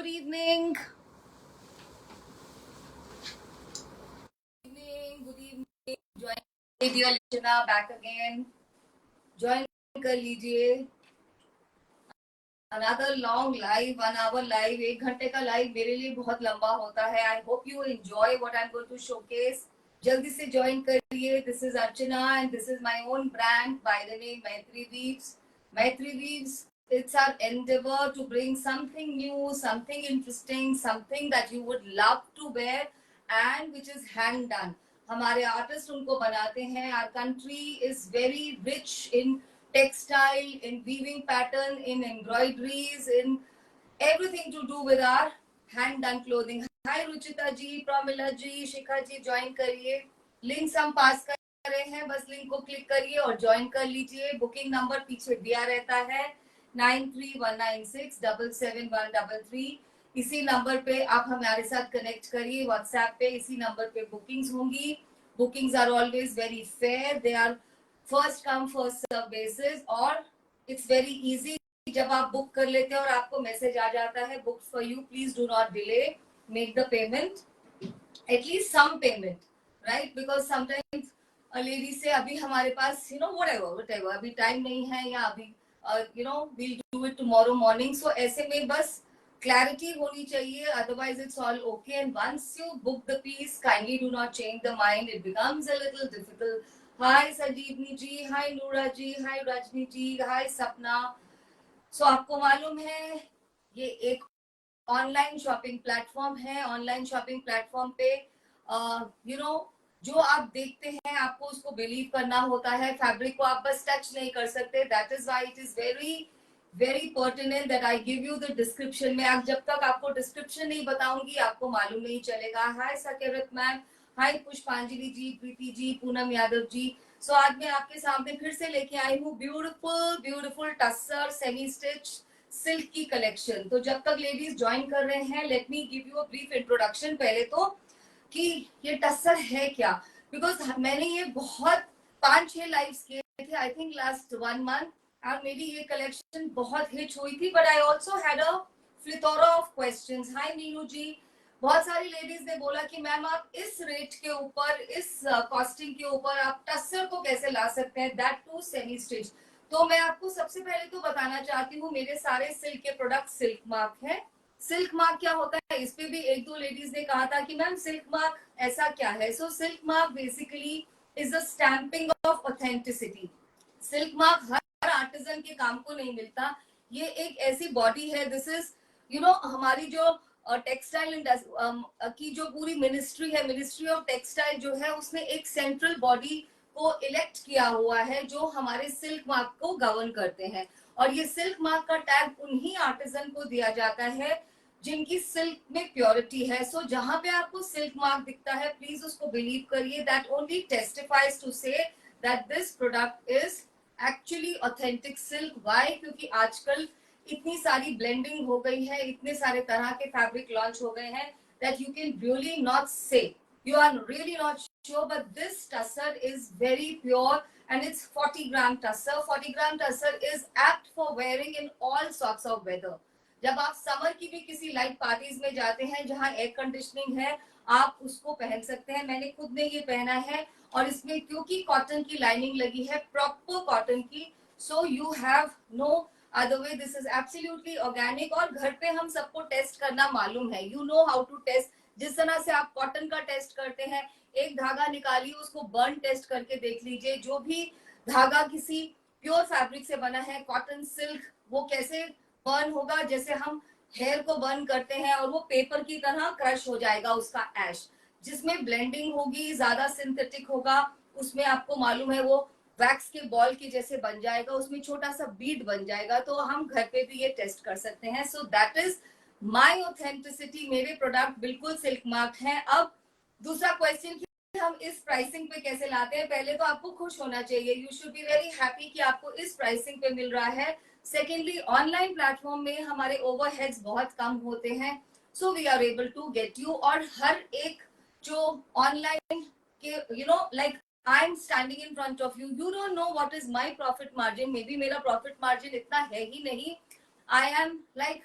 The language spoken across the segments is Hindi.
Good evening. Good evening. Join dear listener back again. Join कर लीजिए. Another long live, 1 hour live, 1 घंटे का live मेरे लिए बहुत लंबा होता है. I hope you enjoy what I'm going to showcase. जल्दी से join करिए. This is Archana and this is my own brand by the name Maitri Weaves. Maitri Weaves, it's our endeavor to bring something new, something interesting, something that you would love to wear and which is hand done. हमारे आर्टिस्ट उनको बनाते हैं. Our country is very rich in textile, in weaving pattern, in embroideries, in everything to do with our hand done clothing. Hi Ruchita ji, Pramila ji, Shikha ji, join करिए. लिंक्स हम पास कर रहे हैं, बस लिंक को क्लिक करिए और ज्वाइन कर लीजिए. बुकिंग नंबर पीछे दिया रहता है 9319677133. इसी नंबर पे आप हमारे साथ कनेक्ट करिए. व्हाट्सएप पे इसी नंबर पे बुकिंग्स होंगी. Bookings are always very fair. They are first come first serve basis और इट्स वेरी इजी. जब आप बुक कर लेते हैं और आपको मैसेज आ जाता है book for you, please do not delay, make the payment, at least some payment, right? Because sometimes lady से अभी हमारे पास व्हाटएवर अभी टाइम नहीं है या अभी we'll do it tomorrow morning. So ऐसे में बस clarity होनी चाहिए, otherwise it's all okay. And once you book the piece, kindly do not change the mind. It becomes a little difficult. Hi Sanjeevni ji, hi Noora ji, hi Rajni ji, hi Sapna. So आपको मालूम है ये एक ऑनलाइन शॉपिंग प्लेटफॉर्म है. ऑनलाइन शॉपिंग प्लेटफॉर्म पे जो आप देखते हैं आपको उसको बिलीव करना होता है. फैब्रिक को आप बस टच नहीं कर सकते. That is why it is very very pertinent that I give you the description. में आप जब तक आपको डिस्क्रिप्शन नहीं बताऊंगी आपको मालूम नहीं चलेगा. हाय सकेरत मैम, हाय पुष्पांजलि जी, प्रीति जी, पूनम यादव जी. सो आज मैं आपके सामने फिर से लेके आई हूँ beautiful beautiful tussar semi stitch silk की कलेक्शन. तो जब तक लेडीज ज्वाइन कर रहे हैं, let me give you a brief introduction पहले तो कि ये टस्सर है क्या. बिकॉज मैंने ये बहुत 5-6 लाइव्स किए थे आई थिंक लास्ट 1 मंथ और मेरी ये कलेक्शन बहुत हिट हुई थी. But I also had a plethora of questions. Hi Meenu ji, बहुत सारी लेडीज ने बोला कि मैम आप इस रेट के ऊपर, इस कॉस्टिंग के ऊपर आप टस्सर को कैसे ला सकते हैं, दैट टू सेमी स्टिच. तो मैं आपको सबसे पहले तो बताना चाहती हूँ मेरे सारे सिल्क के प्रोडक्ट सिल्क मार्क है. सिल्क मार्क क्या होता है, इस पे भी 1-2 लेडीज ने कहा था कि मैम सिल्क मार्क ऐसा क्या है. So silk mark basically is the stamping of authenticity. Silk mark हर आर्टिजन के काम को नहीं मिलता. ये एक ऐसी बॉडी है, दिस इज हमारी जो टेक्सटाइल की जो पूरी मिनिस्ट्री है, मिनिस्ट्री ऑफ टेक्सटाइल जो है, उसने एक सेंट्रल बॉडी को इलेक्ट किया हुआ है जो हमारे सिल्क मार्क को गवर्न करते हैं. और ये सिल्क मार्क का टैग उन्हीं आर्टिजन को दिया जाता है जिनकी सिल्क में प्योरिटी है. सो जहां पे आपको सिल्क मार्क दिखता है प्लीज उसको बिलीव करिए. That only testifies to say that this product is actually authentic silk. Why? क्योंकि आजकल इतनी सारी ब्लेंडिंग हो गई है, इतने सारे तरह के फैब्रिक लॉन्च हो गए हैं that you can really not से, you are really not sure, but this tussar is very pure and it's 40 gram tussar. 40 gram tussar is apt for wearing in all sorts of weather. जब आप समर की भी किसी लाइट पार्टीज में जाते हैं जहां एयर कंडीशनिंग है, आप उसको पहन सकते हैं. मैंने खुद ने ये पहना है और इसमें क्योंकि कॉटन की लाइनिंग लगी है, प्रॉपर कॉटन की, so you have no other way. This is absolutely organic. और घर पे हम सबको टेस्ट करना मालूम है. You know how to test. जिस तरह से आप कॉटन का टेस्ट करते हैं, एक धागा निकालिए, उसको बर्न टेस्ट करके देख लीजिए. जो भी धागा किसी प्योर फैब्रिक से बना है, कॉटन, सिल्क, वो कैसे बर्न होगा, जैसे हम हेयर को बर्न करते हैं और वो पेपर की तरह क्रश हो जाएगा उसका ऐश. जिसमें ब्लेंडिंग होगी, ज्यादा सिंथेटिक होगा, उसमें आपको मालूम है वो वैक्स के बॉल के जैसे बन जाएगा, उसमें छोटा सा बीड बन जाएगा. तो हम घर पे भी ये टेस्ट कर सकते हैं. So that is my authenticity. मेरे प्रोडक्ट बिल्कुल सिल्क मार्क हैं. अब दूसरा क्वेश्चन कि हम इस प्राइसिंग पे कैसे लाते हैं. पहले तो आपको खुश होना चाहिए, you should be very happy कि आपको इस प्राइसिंग पे मिल रहा है. सेकेंडली, ऑनलाइन प्लेटफॉर्म में हमारे ओवरहेड्स बहुत कम होते हैं, so we are able to get you. और हर एक जो ऑनलाइन के like I am standing in front of you, you don't know what is my profit margin. Maybe मेरा प्रॉफिट मार्जिन इतना है ही नहीं. I am like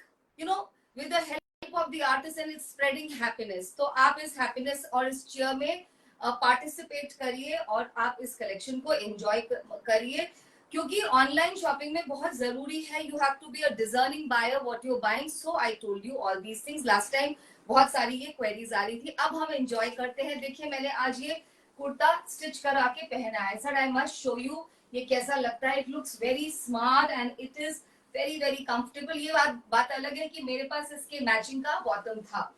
with the help the artisan is spreading happiness. तो आप इस happiness और इस cheer में पार्टिसिपेट करिए और आप इस कलेक्शन को एंजॉय करिए, क्योंकि ऑनलाइन शॉपिंग में बहुत जरूरी है, you have to be a discerning buyer what you buying. So I told you all these things. Last time बहुत सारी ये क्वेरीज आ रही थी. अब हम एंजॉय करते हैं. देखिए मैंने आज ये कुर्ता स्टिच करा के पहना है sir. I must show you ये कैसा लगता है. It looks very smart and it is very very comfortable. ये बात अलग है कि मेरे पास इसके मैचिंग का बॉटम था.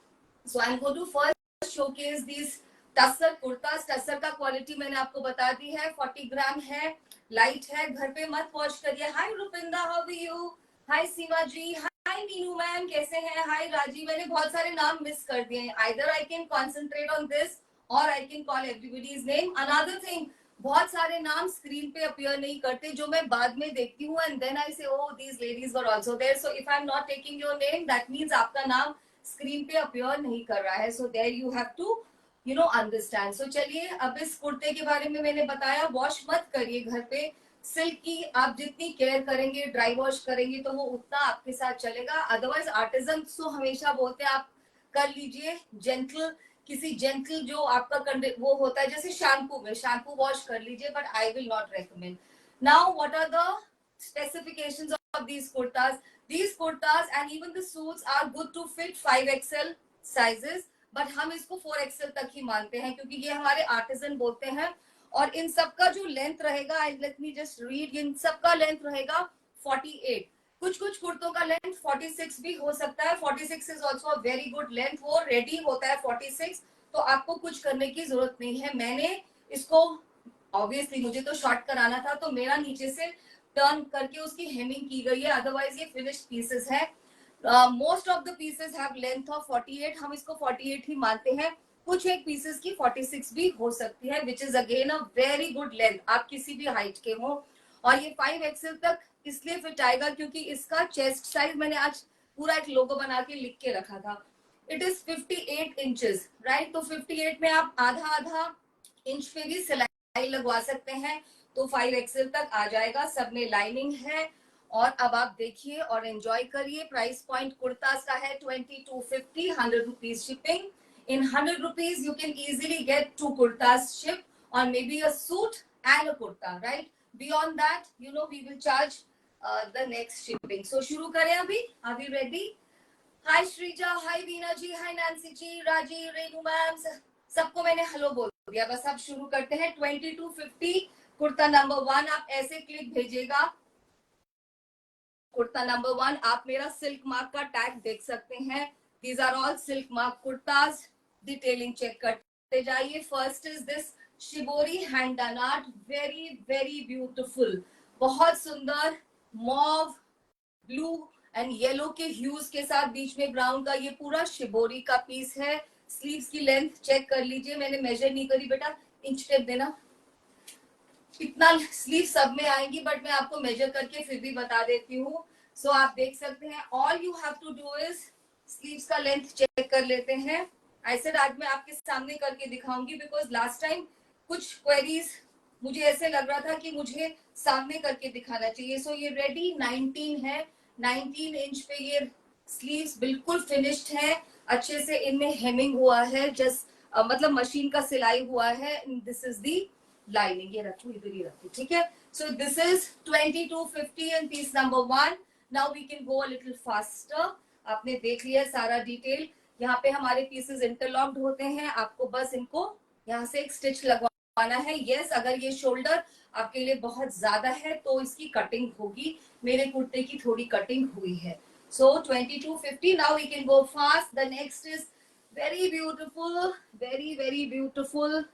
So I am going to first showcase this tussar kurtas. Tussar का क्वालिटी मैंने आपको बता दी है. 40 ग्राम है, लाइट है. घर पे मत वॉश करिए. Hi Rupinda, how are you? Hi Seema ji, hi Meenu ma'am, कैसे हैं? हाय राजी. मैंने बहुत सारे नाम मिस कर दिए हैं. Either I can concentrate on this और I can call everybody's name. Another thing, बहुत सारे नाम स्क्रीन पे अपीयर नहीं करते जो मैं बाद में देखती हूँ and then I say oh these ladies were also there. So if I am not taking your name that means आपका नाम स्क्रीन पे अपीयर नहीं कर रहा है. So there you have to understand. So चलिए, अब इस कुर्ते के बारे में मैंने बताया. वॉश मत करिए घर पे. सिल्क की आप जितनी केयर करेंगे, ड्राई वॉश करेंगे तो वो उतना आपके साथ चलेगा. अदरवाइज आर्टिजन तो हमेशा बोलते हैं आप कर लीजिए जेंटल, किसी जेंटल जो आपका वो होता है, जैसे शैम्पू में शैम्पू वॉश कर लीजिए. But I will not recommend. Now what are the specifications of these kurtas? These kurtas and even the suits are good to fit 5XL sizes. But हम इसको 4XL तक ही मानते हैं क्योंकि ये हमारे आर्टिजन बोलते हैं. और इन सबका जो लेंथ रहेगा, लेट मी जस्ट रीड, इन सबका लेंथ रहेगा 48. कुछ कुछ कुर्तों का लेंथ 46 भी हो सकता है. 46 is also a very good length. वो रेडी होता है 46, तो आपको कुछ करने की जरूरत नहीं है. मैंने इसको ऑब्वियसली मुझे तो शॉर्ट कराना था, तो मेरा नीचे से टर्न करके उसकी हेमिंग की गई है. अदरवाइज ये फिनिश्ड पीसेस है. Most of the pieces have length of 48. हम इसको 48 ही मानते हैं. कुछ एक पीसेस की 46 भी हो सकती है, which is again a very good length. आप किसी भी हाइट के हो. और ये 5XL तक इसलिए फिट आएगा क्योंकि इसका चेस्ट साइज मैंने आज पूरा एक लोगो बना के लिख के रखा था. It is 58 inches, right. तो 58 में आप आधा आधा इंच पे भी सिलाई लगवा सकते हैं, तो 5XL तक आ जाएगा. सब में लाइनिंग है. और अब आप देखिए और एंजॉय करिए. प्राइस पॉइंट कुर्तास का है 2250, 100 rupees shipping. In 100 rupees, you can easily get 2 kurtas shipped, or maybe a suit and a kurta, right? Beyond that, we will charge the next shipping. So, शुरू करें अभी. Are we ready? Hi Shrija, hi Veena ji, hi Nancy ji, Raji, Renu ma'am. सबको मैंने हेलो बोल दिया. बस अब शुरू करते हैं. 2250 कुर्ता नंबर 1. आप ऐसे क्लिक भेजिएगा. कुर्ता नंबर 1. आप मेरा सिल्क मार्क का टैग देख सकते हैं. These are all silk mark kurtas. Detailing check करते जाइए. First is this shibori hand done art. Very very beautiful. बहुत सुंदर मॉव, ब्लू एंड येलो के ह्यूज के साथ बीच में ब्राउन का ये पूरा शिबोरी का पीस है. स्लीव्स की लेंथ चेक कर लीजिए. मैंने मेजर नहीं करी बेटा, इंच टेप देना. कितना स्लीव सब में आएंगी, बट मैं आपको मेजर करके फिर भी बता देती हूँ. सो आप देख सकते हैं. All you have to do is sleeves का लेंथ चेक कर लेते हैं. आई सेड आज मैं आपके सामने करके दिखाऊंगी बिकॉज लास्ट टाइम कुछ क्वेरीज मुझे ऐसे लग रहा था कि मुझे सामने करके दिखाना चाहिए. सो ये रेडी 19 है. 19 इंच पे ये स्लीव्स बिल्कुल फिनिश्ड है. अच्छे से इनमें हेमिंग हुआ है. जस्ट मतलब मशीन का सिलाई हुआ है. This is the lining. ये रखू, इधर ही रखू, ठीक है. So this is 2250 and piece number 1. Now we can go a little faster. आपने देख लिया सारा डिटेल. यहाँ पे हमारे पीसेस इंटरलॉक्ड होते हैं. आपको बस इनको यहाँ से एक स्टिच लगवाना है. यस, अगर ये शोल्डर आपके लिए बहुत ज्यादा है तो इसकी कटिंग होगी. मेरे कुर्ते की थोड़ी कटिंग हुई है. So 2250. Now we can go fast. The next is very beautiful, very very beautiful.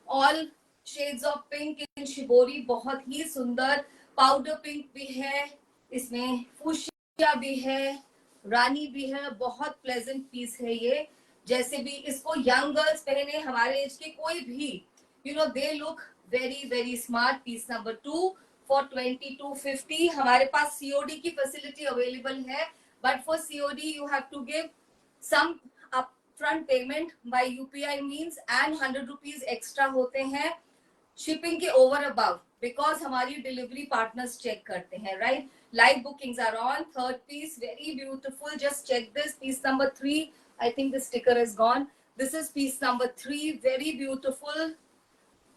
All shades of pink in shibori. बहुत ही सुंदर. पाउडर पिंक भी है, इसमें फूशिया भी है, रानी भी है. बहुत प्लेजेंट पीस है ये. जैसे भी इसको यंग गर्ल्स पहने, हमारे एज के कोई भी, they look very very smart. Piece number 2 for 2250. हमारे पास सीओडी की फैसिलिटी अवेलेबल है, but for COD you have to give some upfront payment by UPI means and 100 rupees extra होते हैं शिपिंग के ओवर अबव, बिकॉज हमारी डिलीवरी पार्टनर्स चेक करते हैं, right. Live bookings are on. Third piece, very beautiful. Just check this. Piece number 3 I think the sticker is gone. This is piece number 3. Very beautiful.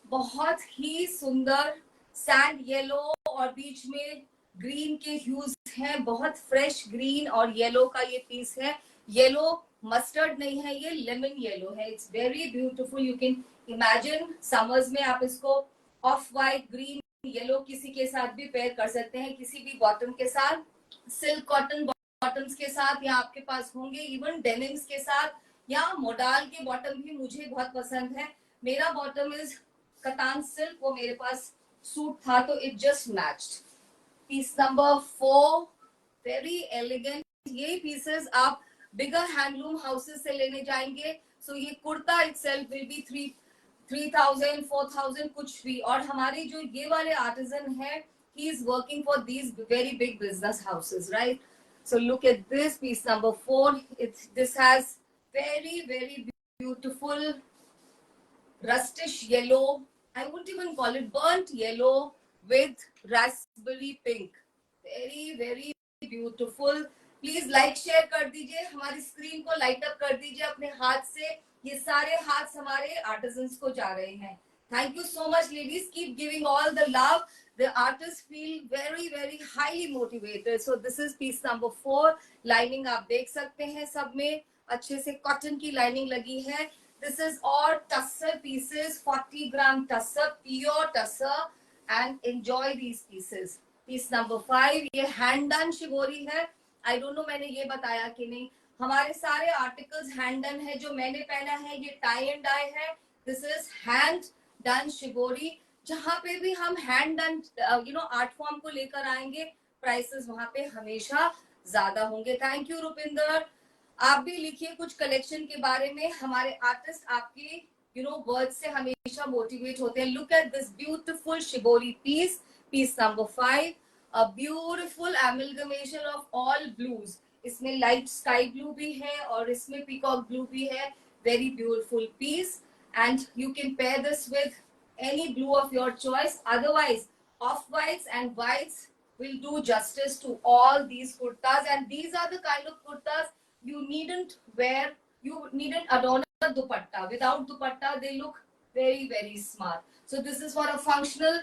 बहुत ही सुंदर सैंड येलो और बीच में ग्रीन के ह्यूज हैं. बहुत फ्रेश ग्रीन और येलो का ये पीस है. येलो मस्टर्ड नहीं है, ये लेमन येलो है. It's very beautiful. You can imagine summers में आप इसको ऑफ वाइट ग्रीन येलो किसी के साथ भी पेयर कर सकते हैं, किसी भी बॉटम के साथ, सिल्क कॉटन बॉटम्स के साथ, या आपके पास होंगे इवन डेनिम्स के साथ, या मोडाल के बॉटम भी मुझे बहुत पसंद है. मेरा बॉटम इज कतान सिल्क, वो मेरे पास सूट था तो it just matched. Piece number 4, very elegant. ये पीसेस आप बिगर हैंडलूम हाउसेस से लेने जाएंगे. सो ये कुर्ता इटसेल्फ विल बी 3,000 4,000 कुछ भी. और हमारे जो ये वाले आर्टिजन है, he is working for these very big business houses, right? So look at this piece number 4. This has very beautiful rustish yellow. I wouldn't even call it burnt yellow with raspberry pink. Very beautiful. Please like share कर दीजिए, हमारी स्क्रीन को लाइट अप कर दीजिए अपने हाथ से. ये सारे हाथ हमारे आर्टिजन्स को जा रहे हैं. Thank you so much ladies. Keep giving all the love. The artists feel very highly motivated. So this is piece number 4. Lining आप देख सकते हैं, सब में अच्छे से कॉटन की लाइनिंग लगी है. This is all tussar pieces, 40 gram tussar, pure tussar, and enjoy these pieces. Piece number 5, ये hand done शिवोरी है. I don't know मैंने ये बताया कि नहीं. हमारे सारे आर्टिकल्स हैंड डन है. जो मैंने पहना है ये टाई एंड डाई है. This is hand done shibori. जहां पे भी हम हैंड डन आर्ट फॉर्म को लेकर आएंगे, प्राइसेस वहां पे हमेशा ज्यादा होंगे. Thank you Rupinder. आप भी लिखिए कुछ कलेक्शन के बारे में. हमारे आर्टिस्ट आपके वर्ड से हमेशा मोटिवेट होते हैं. Look at this beautiful shibori piece. Piece number 5. A beautiful amalgamation of all blues. इसमें लाइट स्काई ब्लू भी है और इसमें पीकॉक ब्लू भी है. Very beautiful piece. And you can pair this with any blue of your choice. Otherwise, off-whites and whites will do justice to all these kurtas. And these are the kind of kurtas you needn't wear. You needn't adorn a dupatta. Without dupatta, they look very smart. So this is for a functional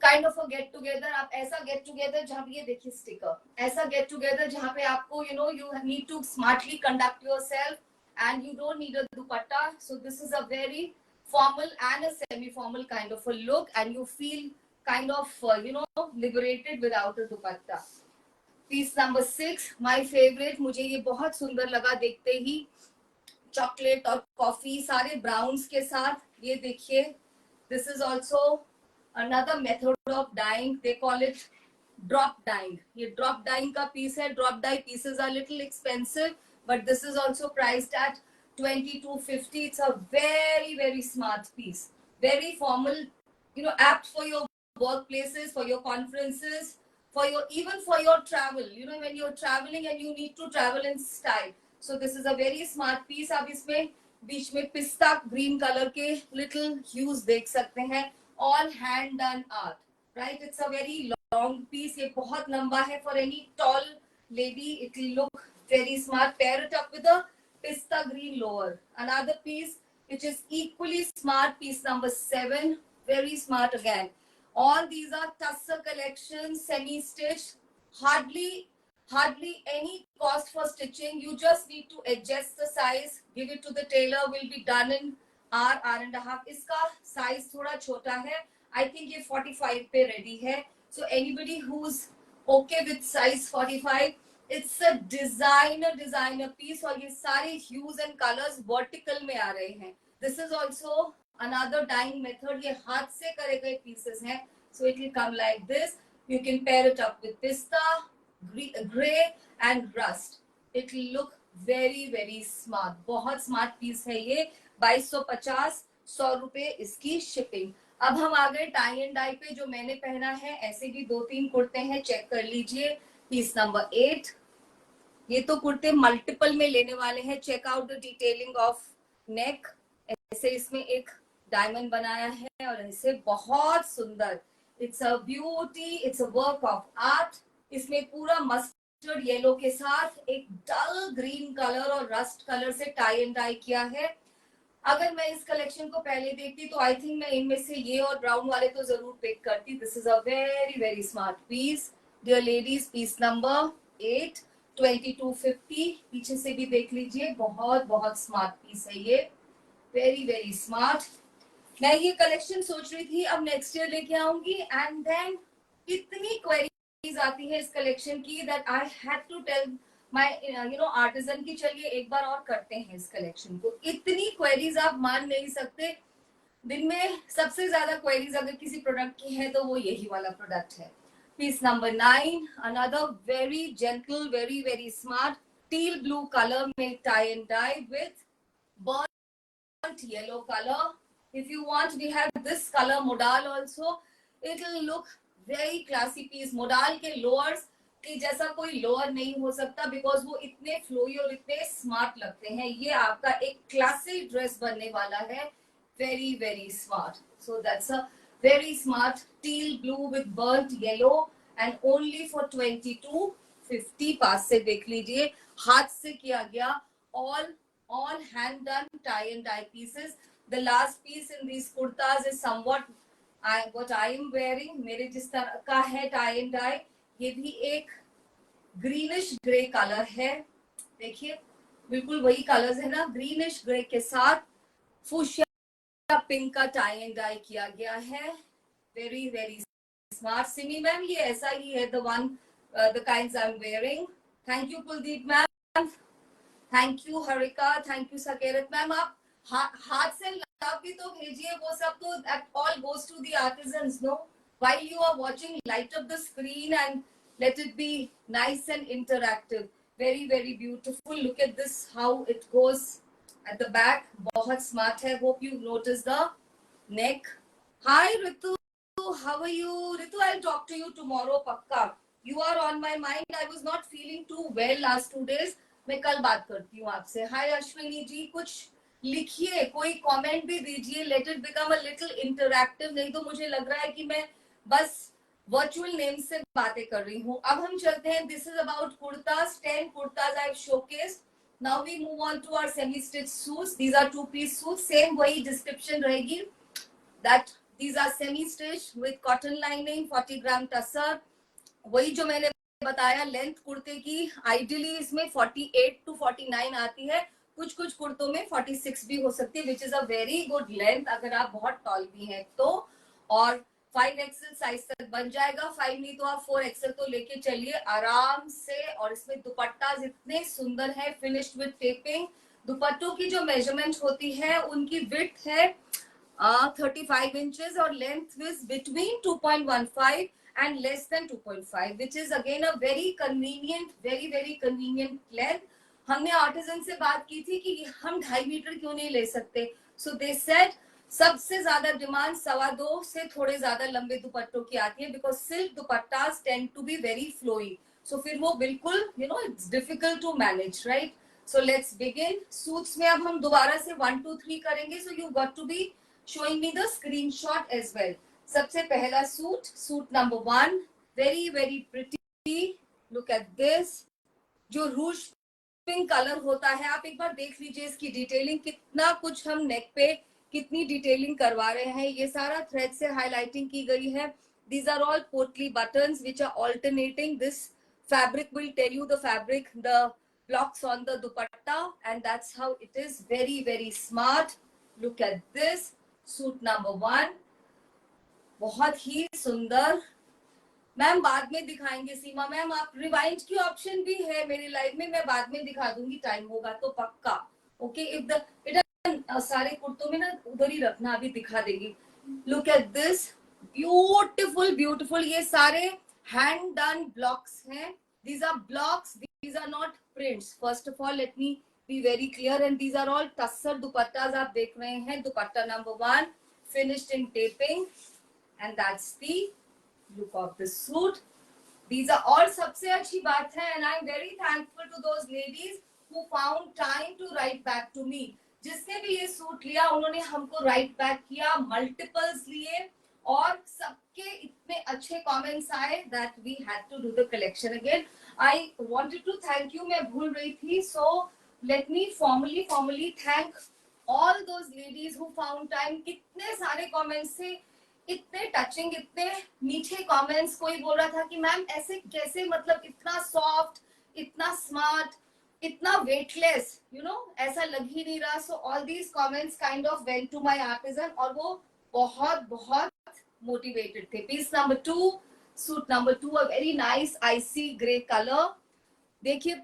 kind of a get together. आप ऐसा get together जहाँ पे ये देखिए स्टिकर, ऐसा get together जहाँ पे आपको you need to smartly conduct yourself and you don't need a dupatta. So this is a very formal and a semi-formal kind of a look, and you feel kind of liberated without a dupatta. Piece number 6, my favorite. मुझे ये बहुत सुंदर लगा देखते ही. चॉकलेट और कॉफी सारे ब्राउन्स के साथ. ये देखिए, this is also another method of dyeing. They call it drop dyeing. ये drop dyeing का piece है. Drop dye pieces are little expensive, but this is also priced at 2250. It's a very smart piece. Very formal, apt for your workplaces, for your conferences, even for your travel. When you're traveling and you need to travel in style. So this is a very smart piece. आप इसमें बीच में पिस्ता ग्रीन कलर के little hues देख सकते हैं. All hand done art, right? It's a very long piece. ये बहुत लंबा है. For any tall lady, it will look very smart. Pair it up with a pista green lower. Another piece which is equally smart, piece number 7. Very smart again. All these are tussar collections, semi-stitched. Hardly any cost for stitching. You just need to adjust the size, give it to the tailor. Will be done in hour and a half. इसका size थोड़ा छोटा है. I think ये 45 पे ready है. So anybody who's okay with size 45, it's a designer piece. और ये सारे hues and colors vertical में आ रहे हैं. This is also another dyeing method. ये हाथ से करे गए pieces हैं. So it will come like this. You can pair it up with pista, gray and rust. It will look very smart. बहुत smart piece है ये. 2250, 100 रुपए इसकी शिपिंग. अब हम आ गए टाई एंड डाई पे. जो मैंने पहना है, ऐसे भी 2-3 कुर्ते हैं, चेक कर लीजिए. Piece number 8. ये तो कुर्ते मल्टीपल में लेने वाले हैं. Check out the detailing of neck. ऐसे इसमें एक डायमंड बनाया है और ऐसे बहुत सुंदर. It's a beauty, it's a work of art. इसमें पूरा मस्टर्ड येलो के साथ एक डल ग्रीन कलर और रस्ट कलर से टाई एंड डाई किया है। अगर मैं इस कलेक्शन को पहले देखती तो आई थिंक मैं इनमें से ये और ब्राउन वाले तो जरूर पिक करती। This is a very very smart piece dear ladies, piece number 8, 2250। पीछे से भी देख लीजिए, बहुत बहुत स्मार्ट पीस है ये, वेरी वेरी स्मार्ट। मैं ये कलेक्शन सोच रही थी अब नेक्स्ट ईयर लेके आऊंगी, एंड देन इतनी क्वेरीज आती है इस कलेक्शन की that I had to tell my artisan की चलिए एक बार और करते हैं इस कलेक्शन को। इतनी क्वेरीज आप मान नहीं सकते। दिन में सबसे ज्यादा क्वेरीज अगर किसी प्रोडक्ट की है तो वो यही वाला प्रोडक्ट है। Piece number 9, another very gentle, very very smart teal blue colour में tie and dye with burnt yellow color. If you want, we have this color modal also. It will look very classy piece. modal के lowers के जैसा कोई लोअर नहीं हो सकता बिकॉज वो इतने फ्लोई और इतने स्मार्ट लगते हैं। ये आपका एक क्लासिक ड्रेस बनने वाला है, very very smart. So that's a very smart teal blue with burnt yellow and only for 2250। पास से देख लीजिए, हाथ से किया गया, all hand done tie and dye pieces. The last piece in these kurtas is somewhat what I am wearing. मेरे जिस तरह का है tie and dye, ये भी एक ग्रीनिश ग्रे कलर है। देखिए बिल्कुल वही कलर्स है ना, ग्रीनिश ग्रे के साथ फुशिया पिंक का टाई एंड डाई किया गया है, very very smart. Simi ma'am ये ऐसा ही है, the one the kinds I am wearing. Thank you Kuldeep ma'am, thank you Harika, thank you Sakerat ma'am. आप हाथ से लव भी तो भेजिए, वो सब तो that all goes to the artisans, no? While you are watching, light up the screen and let it be nice and interactive. Very very beautiful. Look at this, how it goes at the back. बहुत smart है. Hope you notice the neck. Hi Ritu, how are you? Ritu, I'll talk to you tomorrow पक्का. You are on my mind. I was not feeling too well last 2 days. मैं कल बात करती हूँ आपसे। हाय अश्विनी जी, कुछ लिखिए, कोई कमेंट भी दीजिए, let it become a little interactive. नहीं तो मुझे लग रहा है कि मैं बस वर्चुअल नेम से बातें कर रही हूँ। अब हम चलते हैं, this is about kurtas, 10 kurtas I have showcased. Now we move on to our semi stitch suits. These are 2 piece suit, same वही डिस्क्रिप्शन रहेगी that these are semi stitched with cotton lining, 40 gram tussar. वही जो मैंने बताया लेंथ कुर्ते की आइडियली इसमें 48 to 49 आती है, कुछ कुछ कुर्तों में 46 भी हो सकती है, which is a very good length अगर आप बहुत टॉल भी हैं तो। और 5XL साइज तक बन जाएगा, 5 नहीं तो आप 4XL तो लेके चलिए आराम से। और इसमें दुपट्टा इतने सुंदर है, फिनिश्ड विद टेपिंग। दुपट्टों की जो मेजरमेंट होती है उनकी विड्थ है 35 inches और length is between 2.15 and less than 2.5, which is again a very convenient length. हमने आर्टिजन से बात की थी कि हम 2.5 मीटर क्यों नहीं ले सकते, सो दे सेड सबसे ज्यादा डिमांड 2.25 से थोड़े ज्यादा लंबे दुपट्टों की आती है because silk dupattas tend to be very flowy, so फिर वो बिल्कुल it's difficult to manage, right? So let's begin. Suits में अब हम दोबारा से 1 2 3 करेंगे, so you got to be showing me the screenshot as well. सबसे पहला suit, suit number 1, very very pretty. Look at this. जो रूज पिंक कलर होता है, आप एक बार देख लीजिए इसकी डिटेलिंग, कितना कुछ हम नेक पे कितनी डिटेलिंग करवा रहे हैं। ये सारा थ्रेड से हाईलाइटिंग की गई है। These are all portly buttons which are alternating. This fabric will tell you the fabric, the blocks on the dupatta, and that's how it is. Very very smart. Look at this. Suit number 1 बहुत ही सुंदर। मैम बाद में दिखाएंगे, सीमा मैम आप रिवाइंड की ऑप्शन भी है मेरी लाइफ में, मैं बाद में दिखा दूंगी, टाइम होगा तो पक्का। ओके, इफ द बेटा सारे कुर्तों में ना उधर ही रखना, अभी दिखा देंगी। Look at this, beautiful beautiful. ये सारे हैंड डन ब्लॉक्स हैं। These are blocks, these are not prints. First of all let me be very clear, and these are all tussar dupattas आप देख रहे हैं। दुपट्टा number 1 finished in taping, and that's the look of the suit. These are all सबसे अच्छी बात है, and I'm very thankful to those ladies who found time to write back to me. जिसने भी ये सूट लिया उन्होंने हमको राइट बैक किया, मल्टीपल्स लिए, और सबके इतने अच्छे कमेंट्स आए that we had to do the collection again. I wanted to thank you, मैं भूल रही थी. So let me formally thank all those ladies who found time. कितने सारे कमेंट्स थे, इतने टचिंग, इतने मीठे कमेंट्स. कोई बोल रहा था कि मैम ऐसे कैसे, मतलब इतना सॉफ्ट, इतना स्मार्ट, इतना वेटलेस, यू नो, ऐसा लग ही नहीं रहा. So all these comments kind of went to my artisan और वो बहुत बहुत मोटिवेटेड थे. Piece number 2, suit number 2, a very nice icy grey colour. देखिए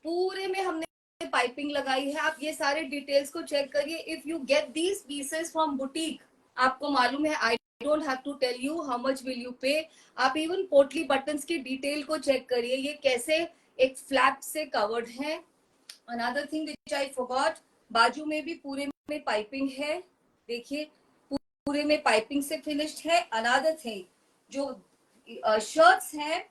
पूरे में हमने पाइपिंग लगाई है. आप ये सारे डिटेल्स को चेक करिए. If you get these pieces from boutique, आपको मालूम है, I don't have to tell you how much will you pay. आप इवन पोटली बटन्स की डिटेल को चेक करिए, ये कैसे एक फ्लैप से कवर्ड है. Another thing which I forgot, बाजू में भी पूरे में पाइपिंग है. देखिए पूरे में पाइपिंग से फिनिश्ड है. अनदर थिंग, जो शर्ट्स हैं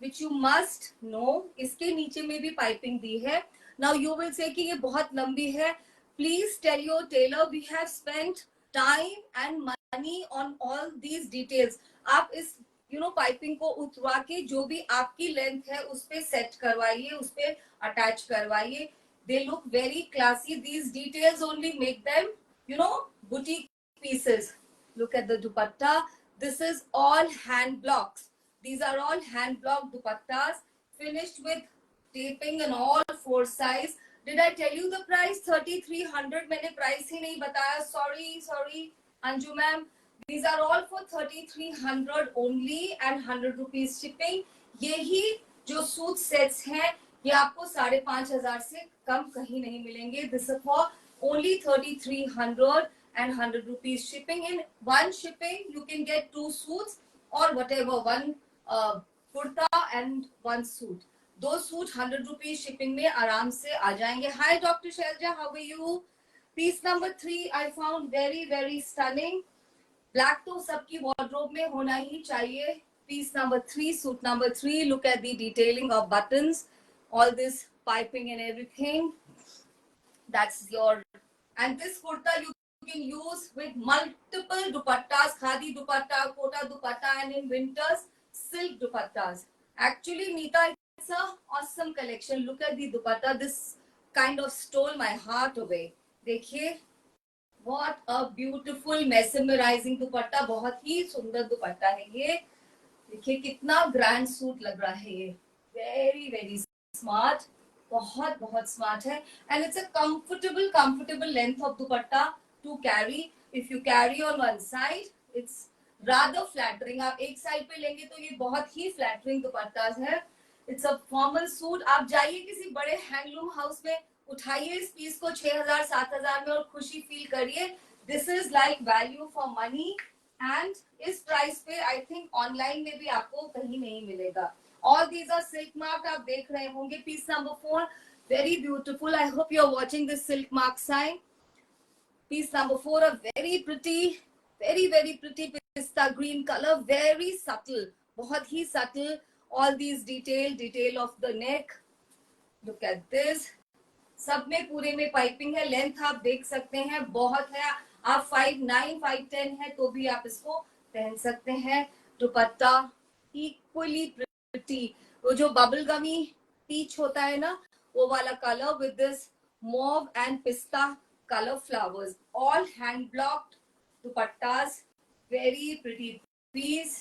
which you must know, इसके नीचे में भी पाइपिंग दी है. Now you will say कि ये बहुत लंबी है. Please tell your tailor we have spent time and money on all these details. आप इस पाइपिंग को उतरवा के जो भी आपकी लेंथ है उस पे सेट करवाइए, उस पे अटैच करवाइए. They look very classy. These details only make them boutique pieces. Look at the dupatta. This is all hand blocks. These are all hand block dupattas finished with taping and all 4 size. Did I tell you the price? 3300. मैंने प्राइस ही नहीं बताया. Sorry Anju ma'am. These are all for 3300 only and 100 rupees shipping. यही जो सूट सेट्स हैं ये आपको 5,500 से कम कहीं नहीं मिलेंगे. This is for only 3300 and 100 rupees shipping. In one shipping you can get 2 suits or whatever, one kurta and one suit. 2 suit 100 rupees shipping में आराम से आ जाएंगे. Hi doctor Shailaja, how are you? Piece number 3 I found very very stunning. Black तो सबकी वार्डरोब में होना ही चाहिए. Piece number 3, suit number 3. Look at the detailing of buttons, all this piping and everything. That's your. And this kurta you can use with multiple dupattas, khadi dupatta, kota dupatta, and in winters silk dupattas. Actually Neeta, it's a awesome collection. Look at the dupatta. This kind of stole my heart away. देखिए what a beautiful mesmerizing दुपट्टा. बहुत ही सुंदर दुपट्टा है ये. देखिए कितना ग्रैंड सूट लग रहा है ये. वेरी वेरी स्मार्ट, बहुत बहुत स्मार्ट है. And it's a comfortable length of dupatta to carry. If you carry on one side, it's rather flattering. आप एक साइड पे लेंगे तो ये बहुत ही flattering दुपट्टास है. It's a formal suit. आप जाइए किसी बड़े हैंडलूम हाउस में, उठाइए इस पीस को 6,000-7,000 में और खुशी फील करिए. This is like value for money. And इस प्राइस पे आई थिंक ऑनलाइन में भी आपको कहीं नहीं मिलेगा. All these are silk mark. आप देख रहे होंगे. Piece number 4, very beautiful. I hope you're watching this silk mark sign. Piece number 4, a very pretty pista green color, very subtle, बहुत ही subtle. All these detail of the neck. Look at this. सब में पूरे में पाइपिंग है. लेंथ आप देख सकते हैं बहुत है. आप 5'9", 5'10" है तो भी आप इसको पहन सकते हैं. दुपट्टा equally pretty. वो जो बबल गमी पीच होता है ना, वो वाला colour with this mauve and pista color flowers, all hand blocked dupattas, very pretty piece.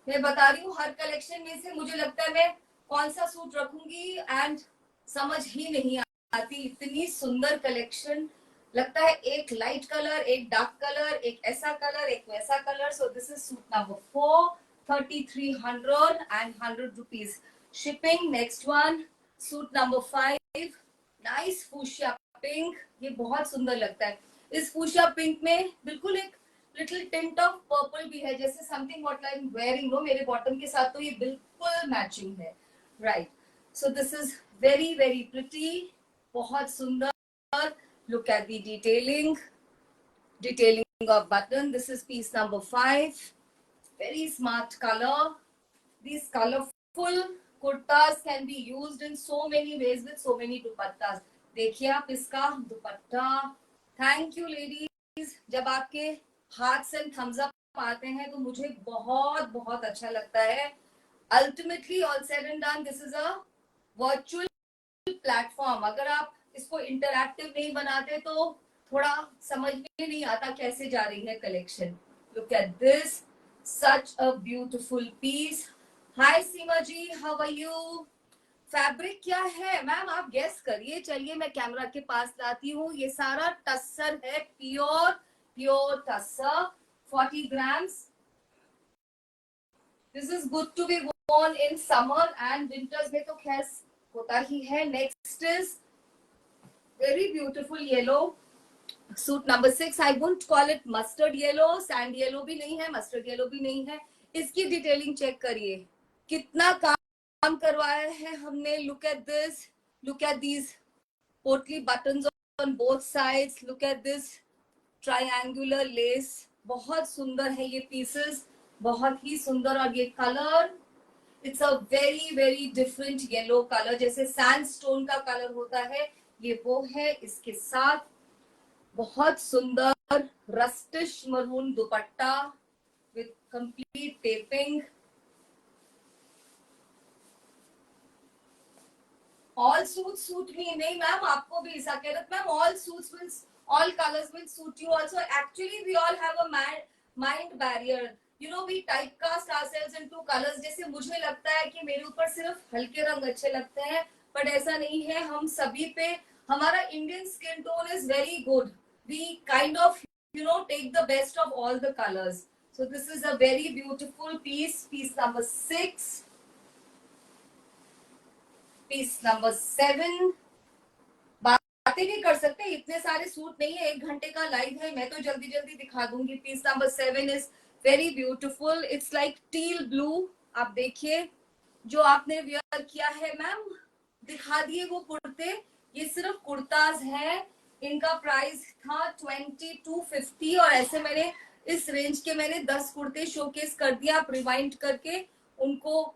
मैं बता रही हूँ हर कलेक्शन में से मुझे लगता है मैं कौन सा सूट रखूंगी एंड समझ ही नहीं आती. इतनी सुंदर कलेक्शन. लगता है एक लाइट कलर, एक डार्क कलर, एक ऐसा कलर, एक वैसा colour. So this is suit number 4, 3300 and 100 rupees shipping. Next one, suit number 5, nice fuchsia pink. ये बहुत सुंदर लगता है. इस फूशिया पिंक में बिल्कुल एक लिटिल टिंट ऑफ पर्पल भी है, जैसे something what I am wearing. No, मेरे बॉटम के साथ तो ये बिल्कुल मैचिंग है. Right. So this is very very pretty, बहुत सुंदर. Look at the detailing of button. This is piece number 5. Very smart colour. These colorful kurtas can be used in so many ways with so many dupattas. देखिए आप इसका दुपट्टा. Thank you ladies. जब आपके हार्ट्स एंड थम्स अप आते हैं तो मुझे बहुत बहुत अच्छा लगता है. Ultimately all said and done, this is a virtual platform. अगर आप इसको इंटरैक्टिव नहीं बनाते तो थोड़ा समझ में नहीं आता कैसे जा रही है collection. Look at this, such a beautiful piece. Hi Seema ji, how are you? Fabric क्या है मैम, आप गेस करिए. चलिए मैं कैमरा के पास लाती हूँ. ये सारा टस्सर है, pure pure tussar, 40 grams. This is good to be worn in summer and winters में तो खैर होता ही है. Next is very beautiful yellow suit number 6. I wouldn't call it mustard yellow, sand yellow भी नहीं है, मस्टर्ड येलो भी नहीं है. इसकी डिटेलिंग चेक करिए, कितना काम करवाया है हमने. Look at this, look at these पोटली buttons on both sides. Look at this triangular lace. बहुत सुंदर है ये पीसेस, बहुत ही सुंदर. और ये colour, it's a very very different yellow colour, जैसे सैंडस्टोन का कलर होता है, ये वो है. इसके साथ बहुत सुंदर rustish maroon dupatta with complete taping. All suits suit me. नहीं मैम, आपको भी Saket ma'am, all suits will, all colors will suit you also. Actually we all have a mind barrier, you know, we typecast ourselves into colors. जैसे मुझे लगता है कि मेरे ऊपर सिर्फ हल्के रंग अच्छे लगते हैं, बट ऐसा नहीं है. हम सभी पे, हमारा Indian skin tone is very good. we kind of, you know, take the best of all the colors. So this is a very beautiful piece, piece number 6. Piece number 7. बातें भी कर सकते हैं, इतने सारे सूट नहीं है, 1 घंटे का लाइव है, मैं तो जल्दी जल्दी दिखा दूंगी. Piece number 7 is very beautiful. It's like teal blue. आप देखिए जो आपने वियर किया है मैम, दिखा दिए वो कुर्ते. ये सिर्फ कुर्ताज हैं. इनका प्राइस था 2250 और ऐसे मैंने इस रेंज के मैंने 10 कुर्ते शोकेस कर दिया. आप रिवाइंड करके उनको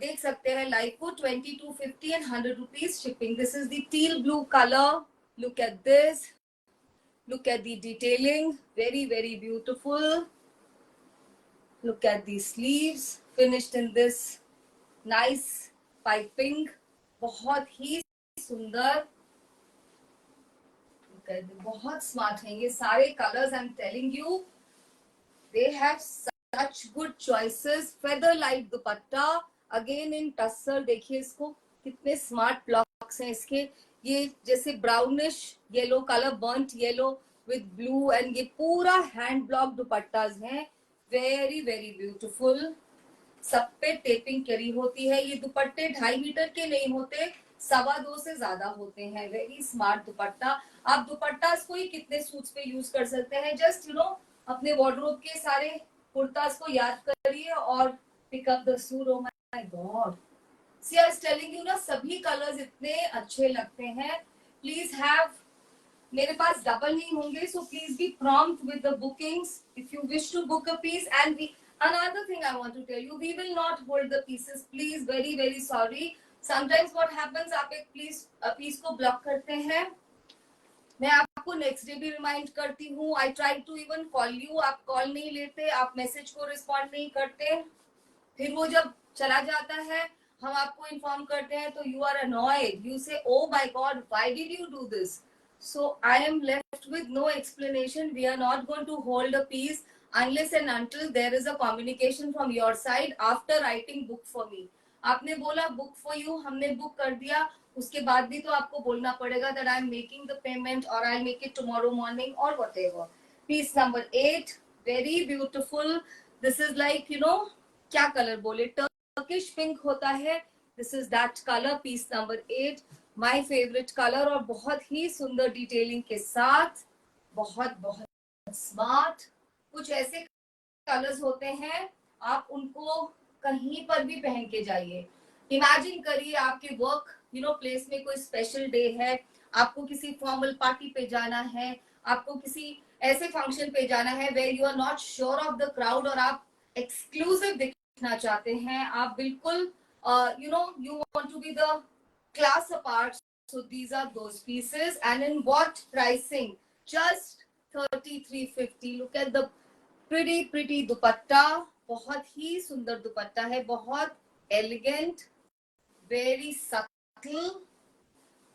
देख सकते हैं लाइव को. 2250 and 100 rupees shipping. This is the teal blue colour. Look at this, look at the detailing, very very beautiful. Look at the sleeves finished in this nice piping, बहुत ही सुंदर. बहुत स्मार्ट है ये सारे colours. I am telling you, they have such good choices. feather light dupatta again in tussar. देखिए इसको, कितने स्मार्ट ब्लॉक्स हैं इसके. ये जैसे brownish yellow colour, burnt yellow with blue, and ये पूरा हैंड ब्लॉक दुपट्टाज हैं. Very very beautiful. सब पे टेपिंग करी होती है. ये दुपट्टे 2.5 मीटर के नहीं होते, 2.25 से ज्यादा होते हैं. वेरी स्मार्ट दुपट्टा. आप दुपट्टा को ही कितने सूट्स पे यूज कर सकते हैं. जस्ट यू नो, अपने वार्डरोब के सारे कुर्तास को याद करिए और pick up the suit. Oh my god, see I am telling you ना, सभी कलर्स इतने अच्छे लगते हैं. प्लीज हैव, मेरे पास डबल नहीं होंगे, so please be prompt with the bookings if you wish to book a piece. And we, another thing I want to tell you, we will not hold the pieces, please. very very sorry. sometimes what happens, आप एक पीस को ब्लॉक करते हैं, मैं आपको नेक्स्ट डे भी रिमाइंड करती हूँ. I try to even call you, आप कॉल नहीं लेते, आप मैसेज को रिस्पॉन्ड नहीं करते. फिर वो जब चला जाता है, हम आपको इन्फॉर्म करते हैं तो you are annoyed. You say oh my god, why did you do this. so I am left with no explanation. We are not going to hold a piece unless and until there is a communication from your side after writing book for me. आपने बोला book for you, हमने book कर दिया, उसके बाद भी तो आपको बोलना पड़ेगा that I am making the payment or I'll make it tomorrow morning or whatever. piece number 8, very beautiful. this is like, you know, क्या कलर बोले, टर्किश पिंक होता है. This is that colour. Piece number 8, my favourite colour, और बहुत ही सुंदर डिटेलिंग के साथ, बहुत बहुत स्मार्ट. कुछ ऐसे कलर्स होते हैं, आप उनको कहीं पर भी पहन के जाइए. इमेजिन करिए आपके वर्क, यू नो, प्लेस में कोई स्पेशल डे है, आपको किसी फॉर्मल पार्टी पे जाना है, आपको किसी ऐसे फंक्शन पे जाना है where you are not sure of the crowd, और आप एक्सक्लूसिव दिखना चाहते हैं, आप बिल्कुल, you know, you want to be the class apart. So these are those pieces. And in what pricing? Just 3350. Look at the pretty दुपट्टा, बहुत ही सुंदर दुपट्टा है, बहुत elegant, very subtle.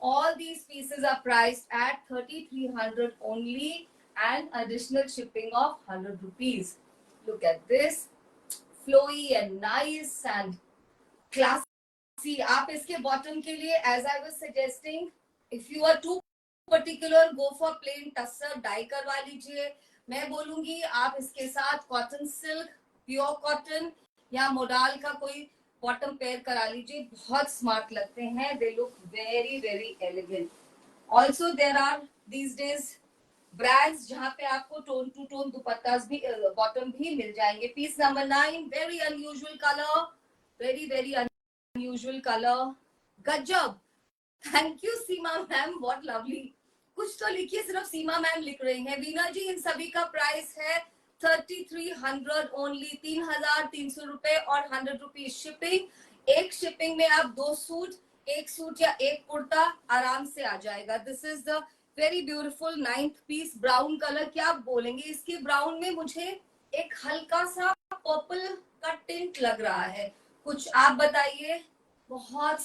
All these pieces are priced at 3,300 only and additional shipping of 100 rupees. Look at this, flowy and nice and classy. आप इसके bottom के लिए, as I was suggesting, if you are too particular, go for plain tussar, dye करवा लीजिए. मैं बोलूंगी आप इसके साथ cotton silk, pure cotton या मोडाल का कोई बॉटम पेयर करा लीजिए, बहुत स्मार्ट लगते हैं. They look very very elegant. Also there are these days brands जहां पे आपको टोन टू टोन दुपट्टास भी बॉटम भी मिल जाएंगे. Piece number 9, very unusual colour, very very unusual colour. गजब. Thank you Seema ma'am, what lovely. कुछ तो लिखिए, सिर्फ सीमा मैम लिख रही हैं. वीना जी, इन सभी का प्राइस है 3,300 ओनली, 3,300 रुपए और 100 रुपीज शिपिंग. एक शिपिंग में आप 2 सूट, एक सूट या एक कुर्ता आराम से आ जाएगा. This is the very beautiful 9th piece. Brown colour, क्या बोलेंगे इसके ब्राउन में, मुझे एक हल्का सा पर्पल का टिंट लग रहा है. कुछ आप बताइए. बहुत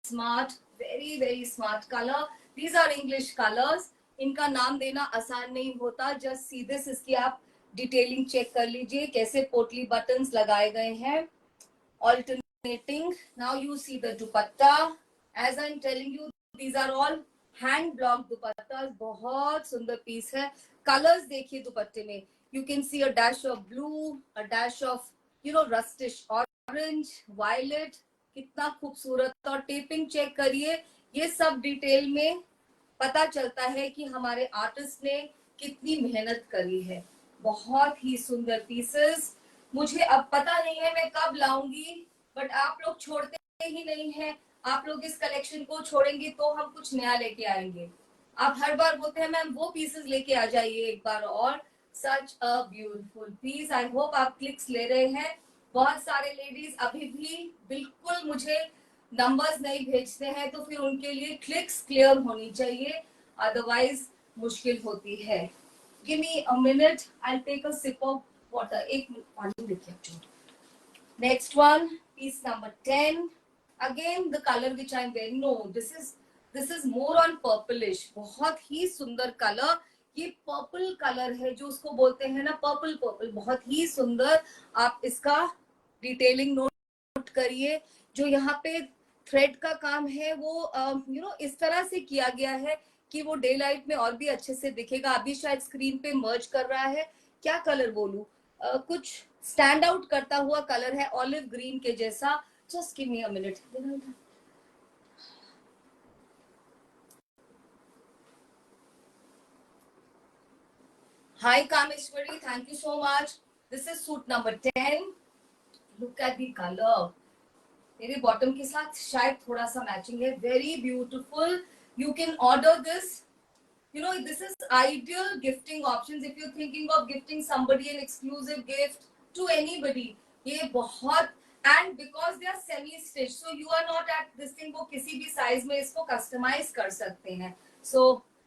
smart, very very smart colour. These are English colours. इनका नाम देना आसान नहीं होता. जस्ट सी दिस, इसकी आप डिटेलिंग चेक कर लीजिए, कैसे पोटली बटन्स लगाए गए हैं, alternating. Now you see the dupatta. As I am telling you, these are all hand block dupatta. बहुत सुंदर पीस है. कलर्स देखिए दुपट्टे में. You can see a dash of blue, a dash of rustish orange, violet. कितना खूबसूरत. और टेपिंग चेक करिए. ये सब डिटेल में पता चलता है कि हमारे आर्टिस्ट ने कितनी मेहनत करी है. बहुत ही सुंदर पीसेस. मुझे अब पता नहीं है मैं कब लाऊंगी, बट आप लोग छोड़ते ही नहीं हैं. आप लोग इस कलेक्शन को छोड़ेंगे तो हम कुछ नया लेके आएंगे. आप हर बार बोलते हैं मैम वो पीसेस लेके आ जाइए एक बार और. Such a beautiful piece. I hope आप क्लिक्स ले रहे हैं. बहुत सारे लेडीज अभी भी बिल्कुल मुझे नंबर्स नहीं भेजते हैं, तो फिर उनके लिए क्लिक्स क्लियर होनी चाहिए, अदरवाइज मुश्किल होती है. Give me a minute. I'll take a sip of water. एक मिनट पानी देखिए. Next one, piece number 10. Again, the color which I'm wearing. No, this is more on purplish. बहुत ही सुंदर कलर. ये पर्पल कलर है जो उसको बोलते हैं ना, पर्पल पर्पल. बहुत ही सुंदर. आप इसका डिटेलिंग नोट करिए. जो यहाँ पे थ्रेड का काम है वो इस तरह से किया गया है कि वो डे लाइट में और भी अच्छे से दिखेगा. अभी शायद स्क्रीन पे मर्ज कर रहा है. क्या कलर बोलूं, कुछ स्टैंड आउट करता हुआ कलर है, ऑलिव ग्रीन के जैसा. Just give me a minute. Hi Kameshwari, thank you so much. This is suit number 10. Look at the colour. मेरे बॉटम के साथ शायद थोड़ा सा मैचिंग है. Very beautiful. You can order this. This is ideal gifting options if you're thinking of gifting somebody an exclusive gift to anybody. ये बहुत, and because they are semi stitched, so you are not at this thing को किसी भी size में इसको customize कर सकते हैं. So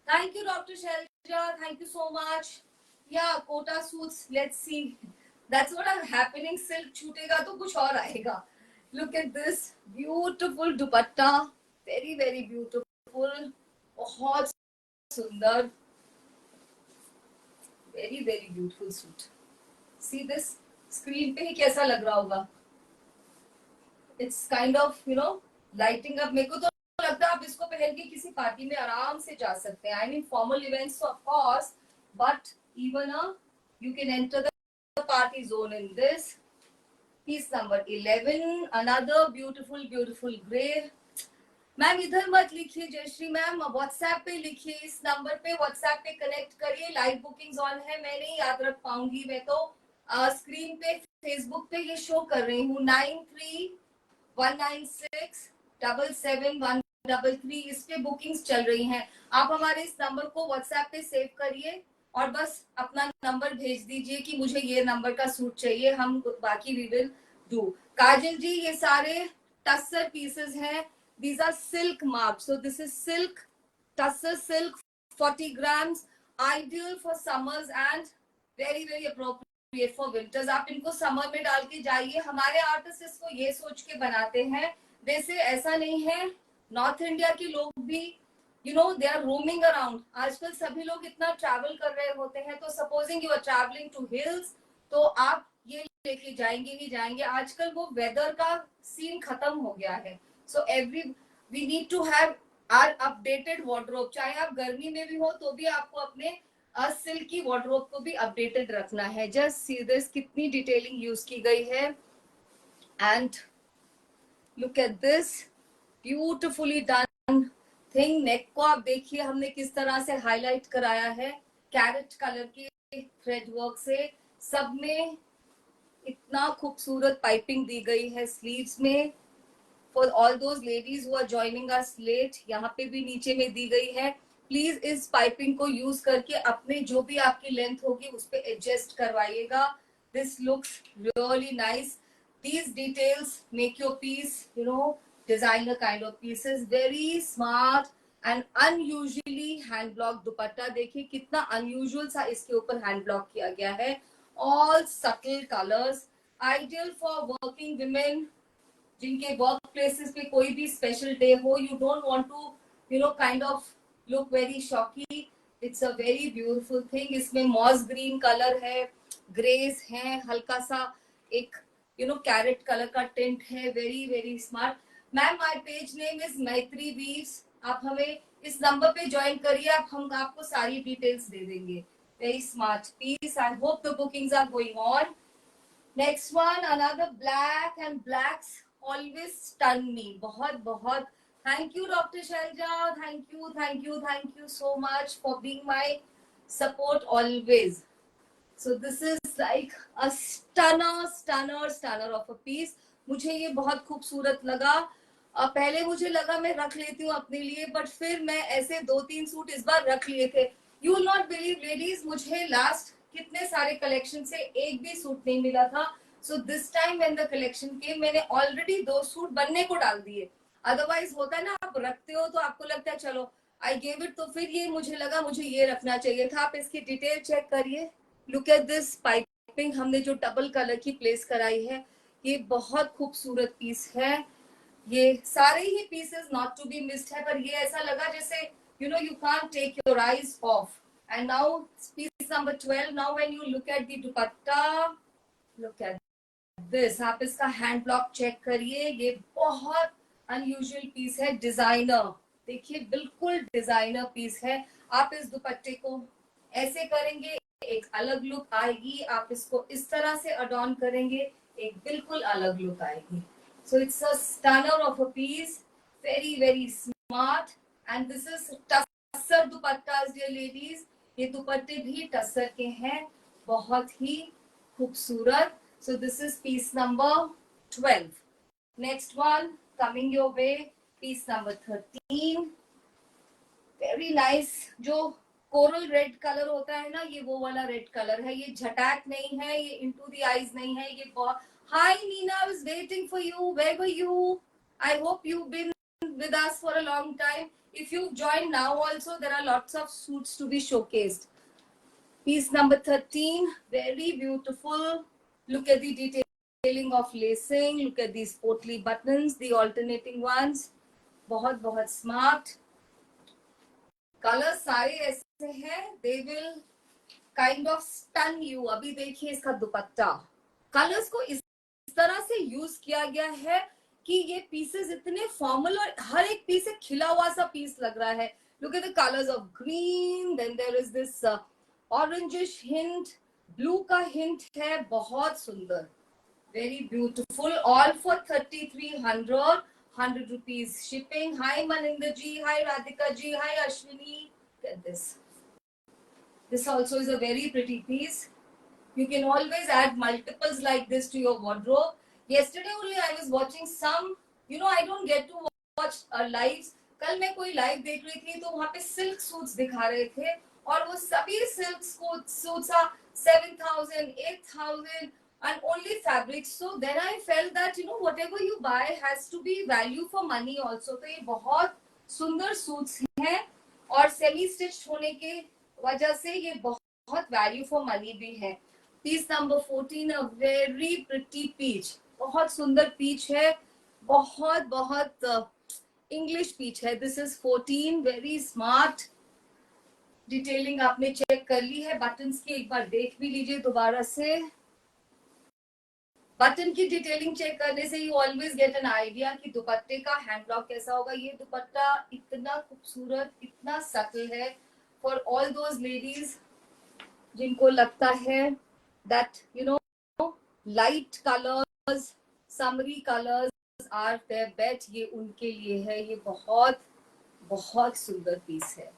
thank you Dr. Shelja, thank you so much. Yeah, Kota suits. Let's see. That's what is happening. Silk छूटेगा तो कुछ और आएगा. Look at this beautiful dupatta. Very very beautiful. बहुत सुंदर, very very beautiful suit. See this. Screen पे ही कैसा लग रहा होगा. It's kind of lighting up. मेरे को तो लगता है आप इसको पहन के किसी पार्टी में आराम से जा सकते हैं. I mean formal events of course, but even you can enter the party zone in this. Piece number 11. Another beautiful beautiful grey. Ma'am इधर मत लिखिए जयश्री मैम, व्हाट्सएप पे लिखिए. इस नंबर पे व्हाट्सएप पे कनेक्ट करिए. लाइव बुकिंग्स ऑन है. मैं नहीं याद रख पाऊंगी. मैं तो स्क्रीन पे फेसबुक पे ये शो कर रही हूँ. 9319677133. इस पे बुकिंग्स चल रही हैं. आप हमारे इस नंबर को व्हाट्सएप पे सेव करिए और बस अपना नंबर भेज दीजिए कि मुझे ये नंबर का सूट चाहिए. हम बाकी वी विल डू. काजल जी, ये सारे टस्सर पीसेस हैं. These are silk marked. So this is silk, tussar silk, 40 grams, ideal for summers and very very appropriate appropriate for winters. आप इनको समर में डाल के जाइए। हमारे आर्टिस्ट इसको ये सोच के बनाते हैं, जैसे ऐसा नहीं है, नॉर्थ इंडिया के लोग भी दे आर रोमिंग अराउंड। आजकल सभी लोग इतना ट्रैवल कर रहे होते हैं, तो supposing you are travelling to hills, तो आप ये लेके जाएंगे ही जाएंगे। आजकल वो वेदर का सीन खत्म हो गया है, so we need to have our updated wardrobe. चाहे आप गर्मी में भी हो तो भी आपको अपने सिल्की वार्डरोब को भी अपडेटेड रखना है। जस्ट सी दिस, कितनी डिटेलिंग यूज की गई है। And look at this beautifully done thing. Neck को आप देखिए हमने किस तरह से हाईलाइट कराया है कैरेट कलर के थ्रेड वर्क से। सब में इतना खूबसूरत पाइपिंग दी गई है स्लीव्स में। For all those ladies who are joining us late, यहाँ पे भी नीचे में दी गई है। प्लीज इस पाइपिंग को यूज करके अपने जो भी आपकी लेंथ होगी उस पर एडजस्ट करवाइएगा। This looks really nice. These details make your piece, designer kind of pieces. Very smart and unusually hand block दुपट्टा। देखिए कितना unusual सा इसके ऊपर hand block किया गया है। All subtle colors, ideal for working women जिनके वर्क प्लेसेस पे कोई भी स्पेशल डे हो, you don't want to kind of look very shocky. It's a very beautiful thing. इसमें मॉस ग्रीन कलर है, ग्रेस है, हल्का सा एक कैरेट कलर का टिंट है। Very very smart. Ma'am my page name is Maitri weaves. आप हमें इस नंबर पे ज्वाइन करिए, हम आपको सारी डिटेल्स दे देंगे। Very smart piece. I hope the bookings are going on. Next one, another black, and blacks always stun me. बहुत बहुत thank you Dr. Shailja, thank you so much for being my support always. So this is like a stunner of a piece. मुझे ये बहुत खूबसूरत लगा। पहले मुझे लगा मैं रख लेती हूँ अपने लिए, बट फिर मैं ऐसे 2-3 सूट इस बार रख लिए थे। You will not believe ladies, मुझे लास्ट कितने सारे कलेक्शन से एक भी सूट नहीं मिला था। So this time when the collection के मैंने ऑलरेडी 2 सूट बनने को डाल दिए। अदरवाइज होता है ना, आप रखते हो तो आपको लगता है चलो आई गेव इट, तो फिर ये मुझे लगा मुझे ये रखना चाहिए था। आप इसकी डिटेल चेक करिए। लुक एट दिस पाइपिंग, हमने जो डबल कलर की प्लेस कराई है, ये बहुत खूबसूरत पीस है। ये सारे ही pieces not to be missed है, पर ये ऐसा लगा जैसे you can't take your eyes off. And now piece number 12. Now when you look at the dupatta, look at this. आप इसका हैंड ब्लॉक चेक करिए। ये बहुत अनयूजुअल पीस है, डिजाइनर। देखिए बिल्कुल डिजाइनर पीस है। आप इस दुपट्टे को ऐसे करेंगे एक अलग लुक आएगी, आप इसको इस तरह से अडॉर्न करेंगे एक बिल्कुल अलग लुक आएगी। So it's a stunner of a piece, very very smart, and this is tussar दुपट्टास dear ladies। ये दुपट्टे भी टस्सर के हैं, बहुत ही खूबसूरत। So this is piece number 12. Next one coming your way, piece number 13. Very nice। जो कोरल रेड कलर होता है ना, ये वो वाला रेड कलर है। ये झटाक नहीं है, ये इनटू द आईज नहीं है। ये बहुत Hi Nina, I was waiting for you. Where were you? I hope you've been with us for a long time. If you've joined now also, there are lots of suits to be showcased. Piece number 13, very beautiful. Look at the detailing of lacing. Look at these portly buttons, the alternating ones. बहुत बहुत smart. Colors सारे ऐसे हैं, they will kind of stun you. अभी देखिए इसका दुपट्टा, कलर्स को इस तरह से यूज किया गया है कि ये पीसेस इतने फॉर्मल और हर एक पीस एक खिला हुआ सा पीस लग रहा है। Look at the colours of green, then there is this orangish hint, blue का हिंट है। बहुत सुंदर, very beautiful. All for 3300, 100 rupees shipping. Hi Maninder ji, hi Radhika ji, hi Ashwini. Get this. This also is a very pretty piece. You can always add multiples like this to your wardrobe. Yesterday only I was watching some, I don't get to watch lives. कल मैं कोई लाइव देख रही थी, तो वहाँ पे सिल्क सूट्स दिखा रहे थे, और वो सभी silk suits are 7,000, 8,000 and only fabrics. So then I felt that whatever you buy has to be value for money also. तो ये बहुत सुंदर सूट्स हैं, और सेमी स्टिच्ड होने के वजह से ये बहुत वैल्यू फॉर मनी भी है। Piece number 14, a very pretty peach, बहुत सुंदर पीच है, बहुत बहुत इंग्लिश पीच है. This is 14, very smart. Detailing आपने चेक कर ली है. बटन्स की एक बार देख भी लीजिए दोबारा से. बटन की डिटेलिंग चेक करने से you always get an idea कि दुपट्टे का हैंड ब्लॉक कैसा होगा. ये दुपट्टा इतना खूबसूरत, इतना सटल है फॉर ऑल दोज लेडीज जिनको लगता है that you know light colours, summery colours are their bet. ये उनके लिए है. ये बहुत बहुत सुंदर पीस है.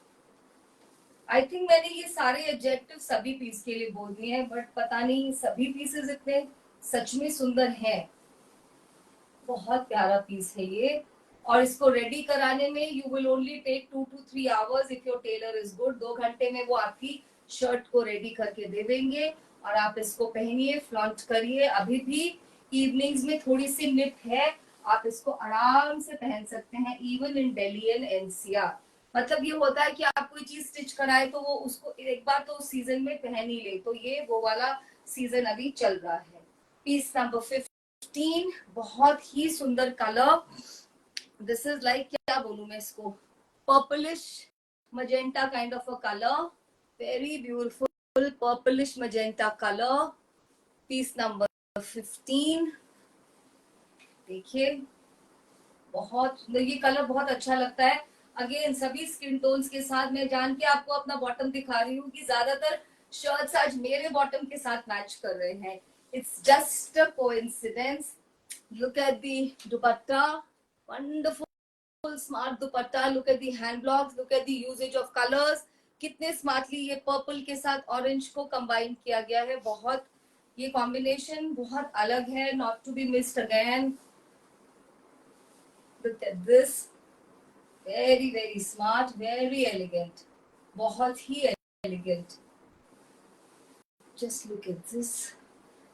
आई थिंक मैंने ये सारे एडजेक्टिव सभी पीस के लिए बोल दिए हैं, बट पता नहीं सभी पीसेस इतने सच में सुंदर हैं. बहुत प्यारा पीस है ये. और इसको रेडी कराने में you will only take 2 to 3 hours if your tailor is good. 2 घंटे में वो आपकी शर्ट को रेडी करके दे देंगे और आप इसको पहनिए, फ्लॉन्ट करिए. अभी भी इवनिंग्स में थोड़ी सी निप है, आप इसको आराम से पहन सकते हैं even in Delhi and NCR. मतलब ये होता है कि आप कोई चीज स्टिच कराए तो वो उसको एक बार तो सीजन में पहन ही ले. तो ये वो वाला सीजन अभी चल रहा है. पीस नंबर 15, बहुत ही सुंदर कलर. दिस इज लाइक, क्या बोलूं मैं इसको, purplish magenta kind of a colour. Very beautiful purplish magenta colour. Piece number 15 देखिए, बहुत ये कलर बहुत अच्छा लगता है. अगेन सभी स्किन टोन्स के साथ. मैं जान के आपको अपना बॉटम दिखा रही हूँ कि ज्यादातर शर्ट्स आज मेरे बॉटम के साथ मैच कर रहे हैं. It's just a coincidence. Look at the dupatta, wonderful smart dupatta. Look at the hand blocks, look at the usages of colours. कितने स्मार्टली ये पर्पल के साथ ऑरेंज को कंबाइन किया गया है. बहुत ये कॉम्बिनेशन बहुत अलग है, not to be missed again. Look at this, very very smart, very elegant, बहुत ही elegant. Just look at this.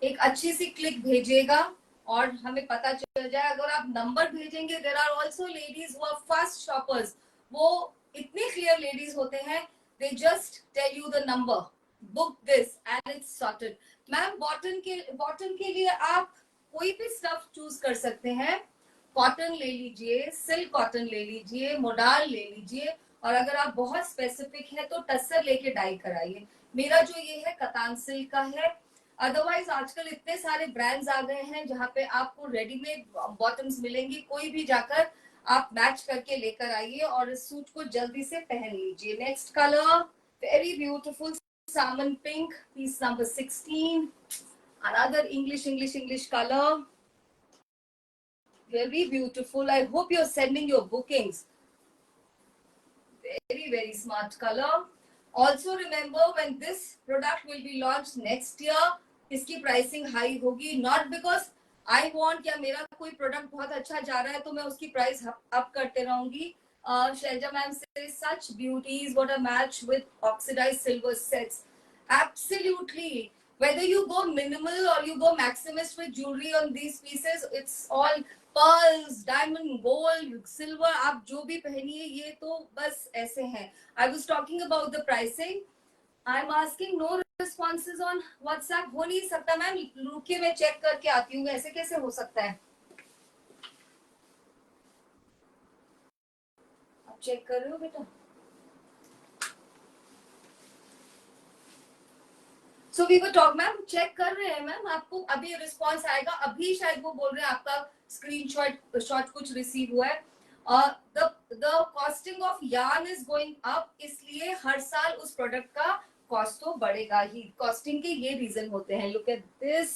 एक अच्छी सी क्लिक भेजिएगा और हमें पता चल जाए. अगर आप नंबर भेजेंगे, there are also ladies who are fast shoppers. वो इतने क्लियर लेडीज होते हैं, they just tell you the number, book this and it's sorted. Ma'am bottom के लिए आप कोई भी स्टफ चूज कर सकते हैं. कॉटन ले लीजिए, सिल्क कॉटन ले लीजिए, मोडाल ले लीजिए, और अगर आप बहुत स्पेसिफिक है तो टस्सर लेके डाई कराइए. मेरा जो ये है कतान सिल्क का है. अदरवाइज आजकल इतने सारे ब्रांड्स आ गए हैं जहाँ पे आपको रेडीमेड बॉटम्स मिलेंगी. कोई भी जाकर आप मैच करके लेकर आइए और इस सूट को जल्दी से पहन लीजिए. Next colour, very beautiful salmon pink, piece number 16. Another English color. Very beautiful. I hope you're sending your bookings. Very very smart color. Also remember, when this product will be launched next year, इसकी प्राइसिंग हाई होगी. नॉट बिकॉज आई वॉन्ट या मेरा कोई प्रोडक्ट बहुत अच्छा जा रहा है तो मैं उसकी प्राइस अप करते रहूंगी. शैलजा मैम से such beauties, what a match with oxidised silver sets. Absolutely. Whether you go minimal or you go maximalist with jewelry on these pieces, it's all pearls, diamond, gold, silver. आप जो भी पहनिए ये तो बस ऐसे हैं. I was talking about the pricing. I'm asking no responses on WhatsApp. हो नहीं सकता मैम. रुकिए मैं चेक करके आती हूँ. ऐसे कैसे हो सकता है? आप चेक कर रहे हो बेटा? So we were talk. Ma'am check कर रहे हैं मैम. आपको अभी रिस्पॉन्स आएगा. अभी शायद वो बोल रहे हैं आपका स्क्रीनशॉट कुछ रिसीव हुआ है. The costing of yarn is going up, इसलिए हर साल उस प्रोडक्ट का कॉस्ट तो बढ़ेगा ही. कॉस्टिंग के ये रीजन होते हैं. Look at this,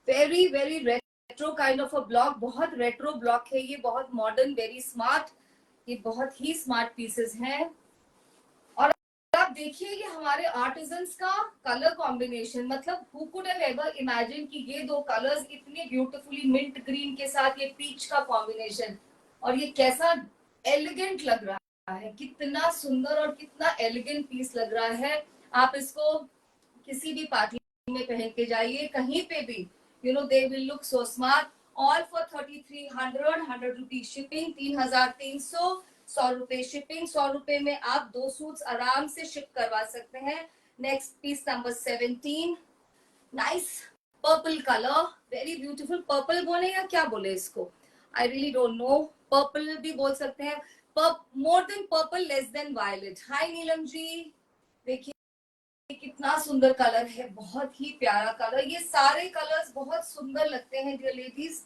very very retro kind of a block. बहुत रेट्रो ब्लॉक है ये, बहुत मॉडर्न, वेरी स्मार्ट. ये बहुत ही स्मार्ट पीसेस हैं. और आप देखिए ये हमारे आर्टिजन्स का कलर कॉम्बिनेशन. मतलब who could have ever imagine कि ये दो कलर्स इतनी ब्यूटीफुली मिंट ग्रीन के साथ ये पीच का कॉम्बिनेशन, और ये कैसा एलिगेंट लग रहा है. कितना सुंदर और कितना एलिगेंट पीस लग रहा है. आप इसको किसी भी पार्टी में पहन के जाइए, कहीं पे भी, you know they will look so smart. All for 3300, 100 rupees shipping. 3300, 100 रुपए शिपिंग. 100 रुपए में आप 2 सूट्स आराम से शिप करवा सकते हैं. Next piece number 17. Nice purple colour, very beautiful. Purple बोले या क्या बोले इसको, I really don't know, purple भी बोल सकते हैं, more than purple, less than violet. Hi Neelam ji, देखिए कितना सुंदर कलर है, बहुत ही प्यारा कलर। ये सारे कलर्स बहुत सुंदर लगते हैं dear ladies,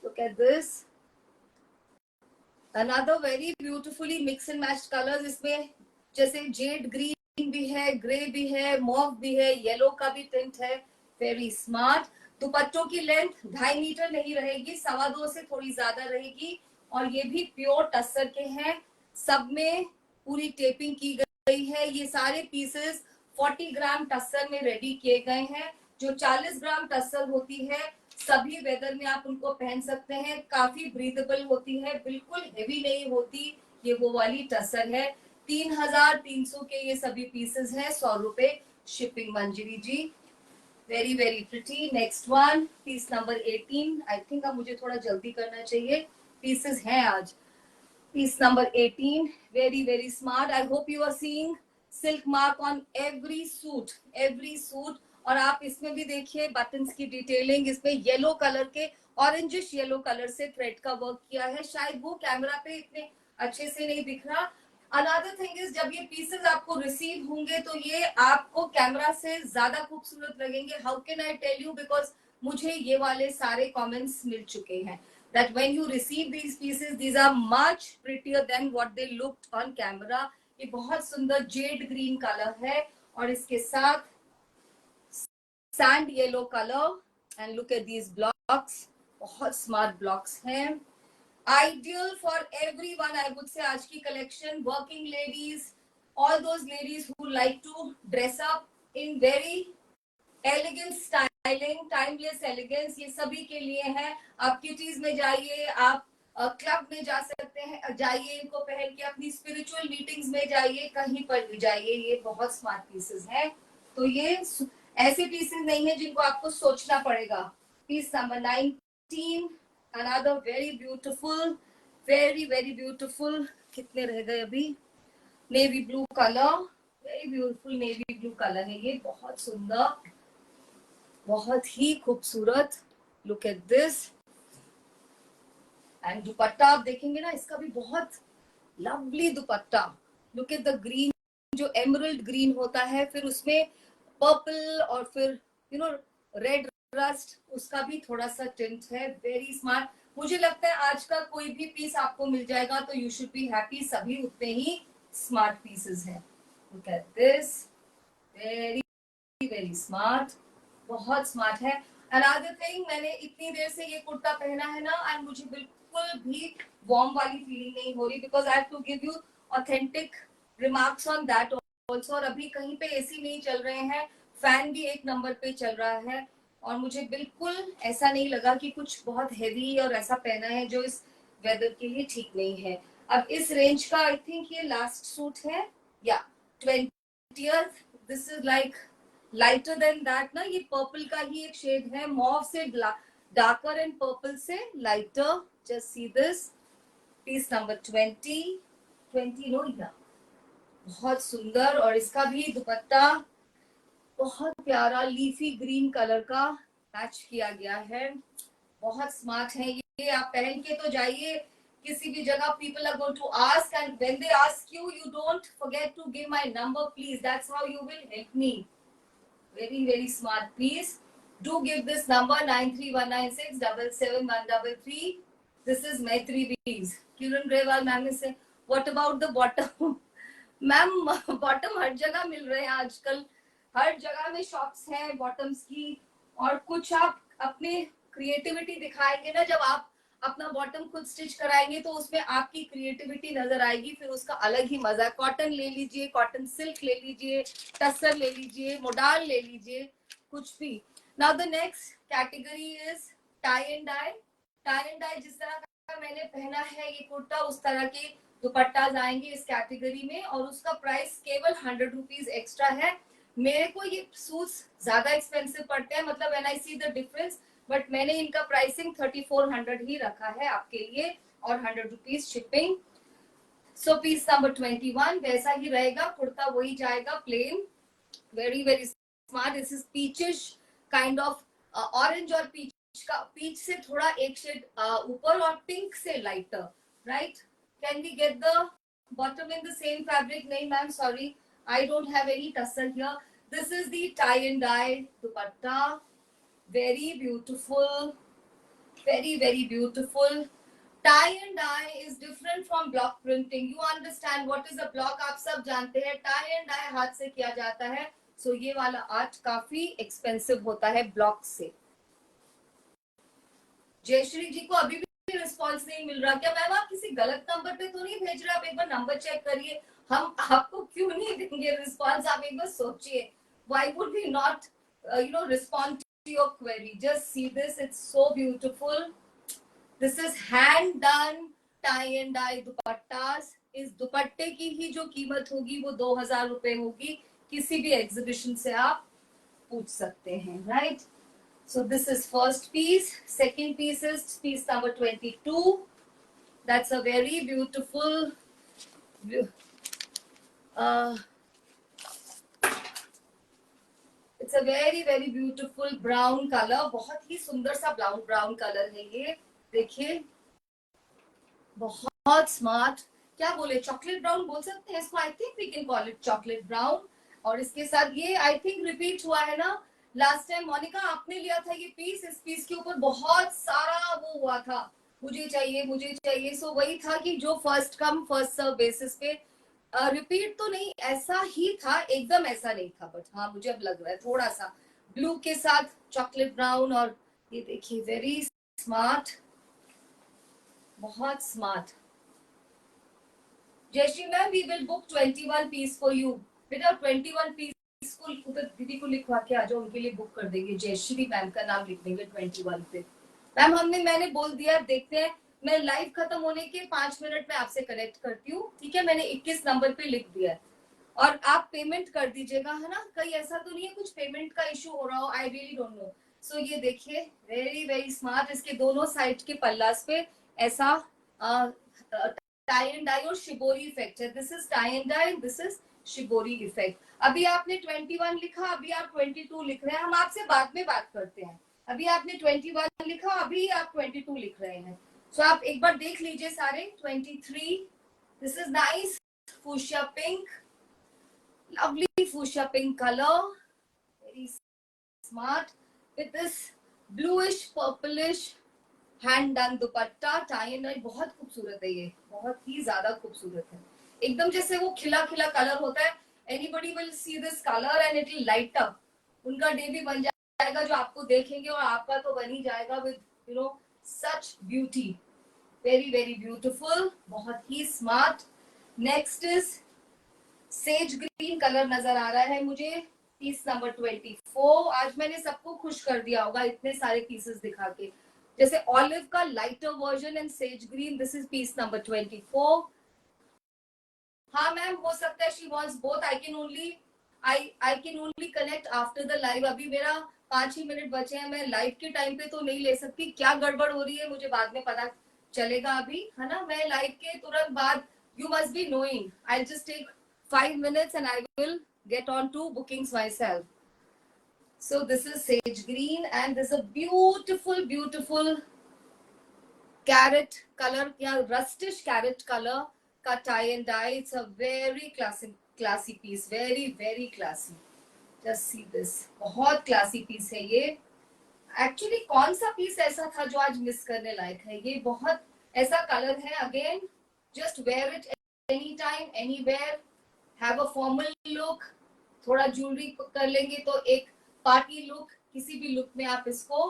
look at this, another very beautifully mix and match colours. इसमें जैसे जेड ग्रीन भी है, ग्रे भी है, मॉव भी है, येलो का भी टिंट है, वेरी स्मार्ट। दुपट्टों की लेंथ 2.5 मीटर नहीं रहेगी, 2.25 से थोड़ी ज्यादा रहेगी, और ये भी प्योर टस्सर के हैं, सब में पूरी टेपिंग की गई है। ये सारे पीसेस 40 ग्राम टस्सर में रेडी किए गए हैं। जो 40 ग्राम टस्सर होती है, सभी वेदर में आप उनको पहन सकते हैं, काफी ब्रीदेबल होती है, बिल्कुल हेवी नहीं होती, ये वो वाली टसर है। 3,300 के ये सभी पीसेस हैं, 100 रुपए shipping. Manjari ji, very very pretty. Next one, piece number 18। I think अब मुझे थोड़ा जल्दी करना चाहिए, पीसेस हैं आज। Piece number 18, very very smart. I hope you are seeing silk mark on every suit. और आप इसमें भी देखिए बटन्स की डिटेलिंग, इसमें येलो कलर के, ऑरेंजिश येलो कलर से थ्रेड का वर्क किया है, शायद वो कैमरा पे इतने अच्छे से नहीं दिख रहा। अनदर थिंग इज, जब ये पीसेस आपको रिसीव होंगे तो ये आपको कैमरा से ज्यादा खूबसूरत लगेंगे। How can I tell you, because मुझे ये वाले सारे कमेंट्स मिल चुके हैं that when you receive these pieces, these are much prettier than what they looked on camera. ये बहुत सुंदर जेड ग्रीन कलर है, और इसके साथ sand yellow colour, and look at these blocks, बहुत स्मार्ट ब्लॉक्स हैं। Ideal for everyone, I would say आज की collection, working ladies, all those ladies who like to dress up in very elegance styling, timeless elegance, ये सभी के लिए है। आप किटीज में जाइए, आप क्लब में जा सकते हैं, जाइए इनको पहन के, अपनी स्पिरिचुअल मीटिंग्स में जाइए, कहीं पर भी जाइए, ये बहुत स्मार्ट पीसेस हैं। तो ये ऐसे पीसेस नहीं है जिनको आपको सोचना पड़ेगा। Piece number 19, another very beautiful, very very beautiful. कितने रह गए अभी, navy blue colour, very beautiful navy blue colour है ये, बहुत सुंदर, बहुत ही खूबसूरत। Look at this, and dupatta आप देखेंगे ना, इसका भी बहुत lovely dupatta. Look at the green, जो एमरल्ड ग्रीन होता है, फिर उसमें पर्पल, और फिर यू नो रेड रस्ट, उसका भी थोड़ा सा टिंट है, वेरी स्मार्ट। मुझे लगता है आज का कोई भी पीस आपको मिल जाएगा तो यू शुड बी हैप्पी, सभी उतने ही स्मार्ट पीसेस हैं। Look at this, very very smart, बहुत स्मार्ट है। अनदर थिंग, मैंने इतनी देर से ये कुर्ता पहना है ना, एंड मुझे बिल्कुल भी वार्म वाली फीलिंग नहीं हो रही, because I have to give you authentic remarks on that also. और अभी कहीं पे एसी नहीं चल रहे हैं, फैन भी 1 नंबर पे चल रहा है, और मुझे बिल्कुल ऐसा नहीं लगा कि कुछ बहुत हैवी और ऐसा पहना है जो इस वेदर के लिए ठीक नहीं है। अब इस रेंज का आई थिंक ये लास्ट सूट है, या 20th, this is like lighter than that ना, ये पर्पल का ही एक शेड है, मॉव से डार्कर एंड पर्पल से lighter. Just see this, piece number 20 no, बहुत सुंदर। और इसका भी दुपट्टा बहुत प्यारा लीफी ग्रीन कलर का मैच किया गया है, बहुत स्मार्ट है ये। आप पहन के तो जाइए किसी भी जगह, people are going to ask, and when they ask you, you don't forget to give my number please, that's how you will help me. Very very smart piece. Do give this number 9319677133. This is Maitri Bees. Kiran Grewal ma'am is saying, what about the bottom? Ma'am bottom हर जगह मिल रहे हैं आजकल, हर जगह में शॉप्स हैं बॉटम्स की। और कुछ आप अपने क्रिएटिविटी दिखाएंगे ना, जब आप अपना बॉटम खुद स्टिच कराएंगे तो उसमें आपकी क्रिएटिविटी नजर आएगी, फिर उसका अलग ही मजा। कॉटन ले लीजिए, कॉटन सिल्क ले लीजिए, टसर ले लीजिए, मोडाल ले लीजिए, कुछ भी। Now the next category is tie and dye. Tie and dye जिस तरह का मैंने पहना है ये कुर्ता, उस तरह के दुपट्टाज आएंगे इस कैटेगरी में, और उसका प्राइस केवल 100 रुपीज एक्स्ट्रा है। मेरे को ये सूट्स ज्यादा एक्सपेंसिव पड़ते हैं, मतलब when I see the difference, but मैंने इनका प्राइसिंग 3400 ही रखा है आपके लिए, और 100 rupees shipping. So piece number 21 वैसा ही रहेगा, कुर्ता वही जाएगा plain, very very smart. This is peachish kind of orange और पीच से थोड़ा एक शेड ऊपर और पिंक से lighter, right? Can we get the bottom in the same fabric? नहीं ma'am, sorry, I don't have any tassel here. This is the tie and dye dupatta, very beautiful, very beautiful. Tie and dye is different from block printing. You understand what is a block? आप सब जानते हैं. Tie and dye हाथ से किया जाता है. So ये वाला आर्ट काफी एक्सपेंसिव होता है ब्लॉक से. जयश्री जी को अभी भी रिस्पॉन्स नहीं मिल रहा क्या? मैम आप किसी गलत नंबर पे तो नहीं भेज रहे? आप एक बार नंबर चेक करिए. हम आपको क्यों नहीं देंगे रिस्पॉन्स? आप एक बार सोचिए. Why would we not respond to your query? Just see this, it's so beautiful. This is hand done tie and dye दुपट्टास. इस दुपट्टे की ही जो कीमत होगी वो 2000 रुपए होगी. किसी भी एग्जीबिशन से आप पूछ सकते हैं, right? So this is first piece. Second piece is piece number 22. That's a very beautiful it's a very beautiful brown color. बहुत ही सुंदर सा brown color है ये. देखिए, बहुत स्मार्ट. क्या बोले, चॉकलेट ब्राउन बोल सकते हैं इसको. I think we can call it chocolate brown. और इसके साथ ये आई थिंक रिपीट हुआ है ना. लास्ट टाइम मोनिका आपने लिया था ये पीस. इस पीस के ऊपर बहुत सारा वो हुआ था, मुझे चाहिए. सो वही था कि जो first come first serve basis पे. रिपीट तो नहीं, ऐसा ही था, एकदम ऐसा नहीं था, बट हाँ मुझे अब लग रहा है थोड़ा सा ब्लू के साथ चॉकलेट ब्राउन. और ये देखिए, वेरी स्मार्ट, बहुत smart. Jayashree ma'am, we will book 21 piece for you. बेटा 21 पीस को उधर दीदी को लिखवा के आ जाओ, उनके लिए बुक कर देंगे. जयश्री मैम का नाम लिख देंगे 21 पे. मैम मैंने बोल दिया, देखते हैं. मैं लाइव खत्म होने के 5 मिनट में आपसे कनेक्ट करती हूँ, ठीक है? मैंने 21 नंबर पे लिख दिया है. और आप पेमेंट कर दीजिएगा, है ना? कहीं ऐसा तो नहीं है कुछ पेमेंट का इशू हो रहा हो? I really don't know. So ये देखिए, वेरी स्मार्ट. इसके दोनों साइड के पल्लास पे ऐसा टाई एंड डाई और शिबोरी इफेक्ट है. This is tie and dye, this is shibori effect. अभी आपने 21 लिखा, अभी आप 22 लिख रहे हैं. हम आपसे बाद में बात करते हैं. अभी आपने 21 लिखा, अभी आप 22 लिख रहे हैं. सो आप एक बार देख लीजिए सारे. 23, this is nice fuchsia pink, lovely fuchsia pink color, very smart with this bluish purplish hand done dupatta. tie and dye बहुत खूबसूरत है ये, बहुत ही ज्यादा खूबसूरत है. एकदम जैसे वो खिला कलर होता है. anybody will see this color and it will light up. उनका डे भी बन जाएगा जो आपको देखेंगे, और आपका तो बन ही जाएगा with such beauty. very beautiful, बहुत ही smart. next is sage green colour नजर आ रहा है मुझे. Piece number 24. आज मैंने सबको खुश कर दिया होगा इतने सारे पीसेस दिखा के. जैसे ऑलिव का lighter version and sage green. This is piece number 24. हाँ मैम, हो सकता है she wants both. I can only connect after the live. अभी मेरा 5 ही मिनट बचे हैं. मैं लाइव के टाइम पे तो नहीं ले सकती. क्या गड़बड़ हो रही है मुझे बाद में पता चलेगा अभी, है ना? मैं लाइव के तुरंत बाद, you must be knowing, I just take 5 minutes and I will get on to bookings myself. So this is sage green and this is a beautiful carrot color, या rustish carrot color का tie and dye. It's a very classy piece, very classy. Just see this, बहुत classy piece है ये. Actually कौन सा piece ऐसा था जो आज मिस करने लायक है? ये बहुत ऐसा color है. Again, just wear it anytime, anywhere. Have a formal look, थोड़ा ज्वेलरी कर लेंगे तो एक पार्टी लुक, किसी भी लुक में आप इसको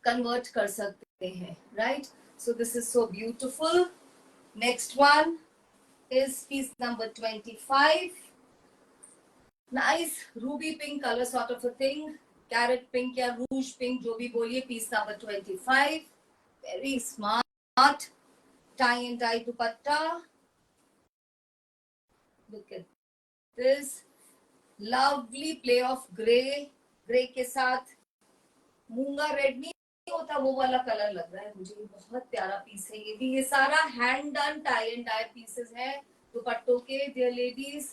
कन्वर्ट कर सकते हैं, right? So this is so beautiful. Next one is piece number 25. Nice ruby pink colour sort of a thing, carrot pink या रूज पिंक, जो भी बोलिए. Piece number 25. Very smart tie and dye dupatta. Look at this lovely play of grey के साथ मूंगा रेड नहीं होता वो वाला कलर लग रहा है मुझे. बहुत प्यारा पीस है ये भी. ये सारा hand done tie and dye pieces है दुपट्टों के. Dear ladies,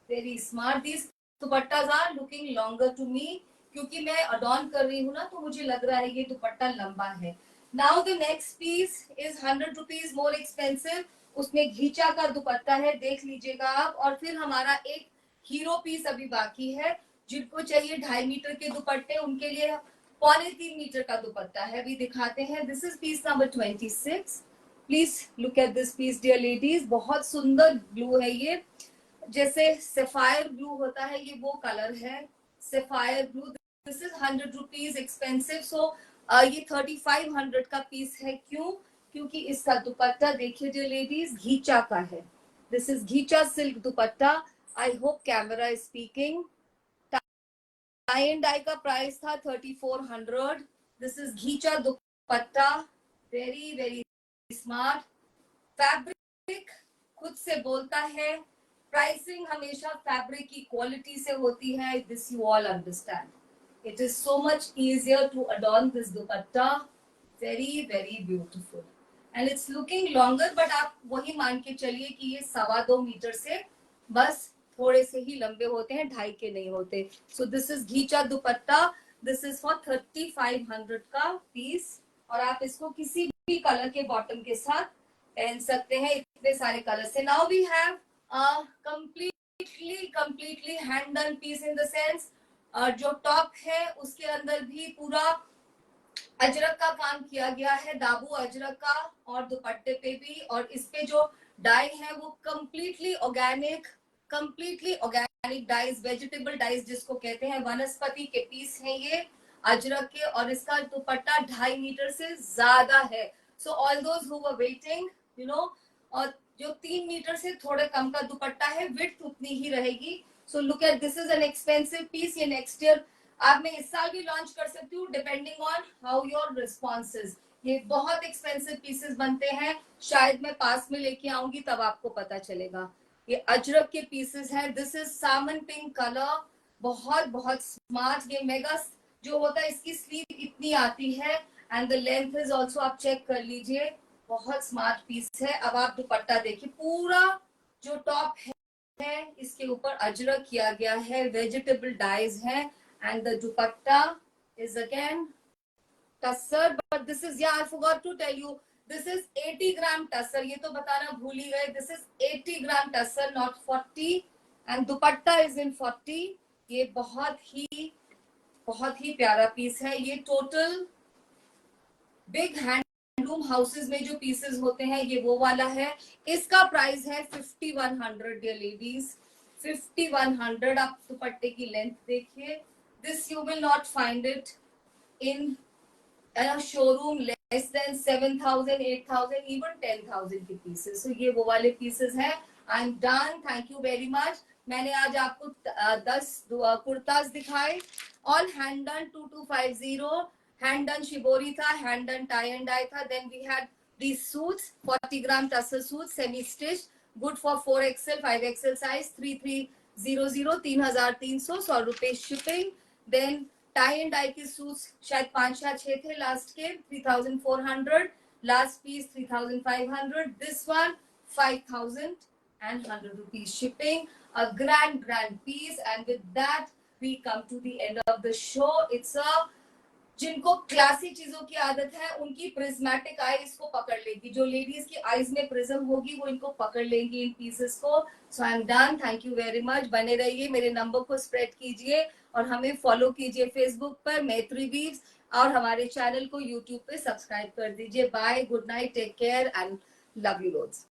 very smart. These dupattas are looking longer to me, क्योंकि मैं अडॉन कर रही हूँ ना, तो मुझे लग रहा है ये दुपट्टा लंबा है। Now the next piece is 100 rupees more expensive. उसमें घीचा का दुपट्टा है, देख लीजिएगा आप। और फिर हमारा एक हीरो पीस अभी बाकी है। जिनको चाहिए 2.5 मीटर के दुपट्टे, उनके लिए 3.25 मीटर का दुपट्टा है, अभी दिखाते हैं। This is piece number 26। Please look at this piece dear ladies. बहुत सुंदर ब्लू है ये, जैसे सफायर ब्लू होता है, ये वो कलर है, sapphire blue. This is 100 rupees expensive. So ये 3500 का पीस है। क्यों? क्योंकि इसका दुपट्टा देखिए डियर लेडीज, घीचा का है। This is ghicha silk dupatta. I hope camera is speaking. Tie and dye का प्राइस था 3400। This is ghicha dupatta, very very smart. Fabric खुद से बोलता है, प्राइसिंग हमेशा फैब्रिक की क्वालिटी से होती है। This you all understand. It is so much easier to adorn this dupatta, very very beautiful and it's looking longer, but आप वही मान के चलिए कि ये 2.25 मीटर से बस थोड़े से ही लंबे होते हैं, 2.5 के नहीं होते। सो this is ghicha dupatta. This is for 3500 का पीस। और आप इसको किसी भी कलर के बॉटम के साथ पहन सकते हैं, इतने सारे कलर से। Now we have completely hand done piece in the sense, जो टॉप है उसके अंदर भी पूरा अजरक का काम किया गया है, दाबू अजरक का, और दुपट्टे पे भी। और इस पे जो डाई है वो completely organic dyes, vegetable dyes जिसको कहते हैं, वनस्पति के पीस हैं ये अजरक के। और इसका दुपट्टा 2.5 मीटर से ज्यादा है। So all those who were waiting, you know, और जो 3 मीटर से थोड़े कम का दुपट्टा है, विड्थ उतनी ही रहेगी। So look at, this is an expensive piece. ये नेक्स्ट ईयर आप मैं इस साल भी लॉन्च कर सकती हूँ, depending on how your responses. ये बहुत एक्सपेंसिव पीसेस बनते हैं, शायद मैं पास में लेके आऊंगी तब आपको पता चलेगा। ये अजरक के पीसेस हैं। This is salmon pink colour, बहुत बहुत स्मार्ट। ये मेगा जो होता है, इसकी स्लीव इतनी आती है and the length is also, आप चेक कर लीजिए, बहुत स्मार्ट पीस है। अब आप दुपट्टा देखिए, पूरा जो टॉप है इसके ऊपर अजरक किया गया है, वेजिटेबल डाइज है, and the dupatta is again tussar, but this is, yeah, I forgot to tell you, this is 80 gram tussar, ये तो बताना भूल ही गए। this is 80 gram tussar, not 40, and dupatta is in 40। ये बहुत ही प्यारा पीस है। ये टोटल बिग हैंडलूम हाउसेस में जो पीसेस होते हैं, ये वो वाला है। इसका प्राइस है 5100 डियर लेडीज, 5100। आप दुपट्टे की लेंथ देखिए, this you will not find it in a showroom less than 7000, 8000, even 10000 के pieces। so ये वो वाले pieces हैं। I'm done, thank you very much। मैंने आज आपको 10 कुर्ताज दिखाए, all hand done 2250, hand done shibori था, hand done tie and dye था। then we had these suits, 40 gram tussar suits, semi stitched, good for 4XL 5XL size, 3300, 3300, 100 रुपए shipping. Then tie and dye के सूट्स शायद 5 या 6 थे लास्ट के, 3400, last piece 3500, this one 5100 rupees shipping. A grand piece. And with that we come to the end of the show. It's a, जिनको क्लासी चीजों की आदत है, उनकी प्रिज्मेटिक आई इसको पकड़ लेगी। जो लेडीज की आईज में प्रिज्म होगी, वो इनको पकड़ लेंगी, इन पीसेस को। So I am done, thank you very much. बने रहिए, मेरे नंबर को स्प्रेड कीजिए और हमें फॉलो कीजिए फेसबुक पर मैत्री वीव्स, और हमारे चैनल को यूट्यूब पे सब्सक्राइब कर दीजिए। Bye, good night, take care and love you loads.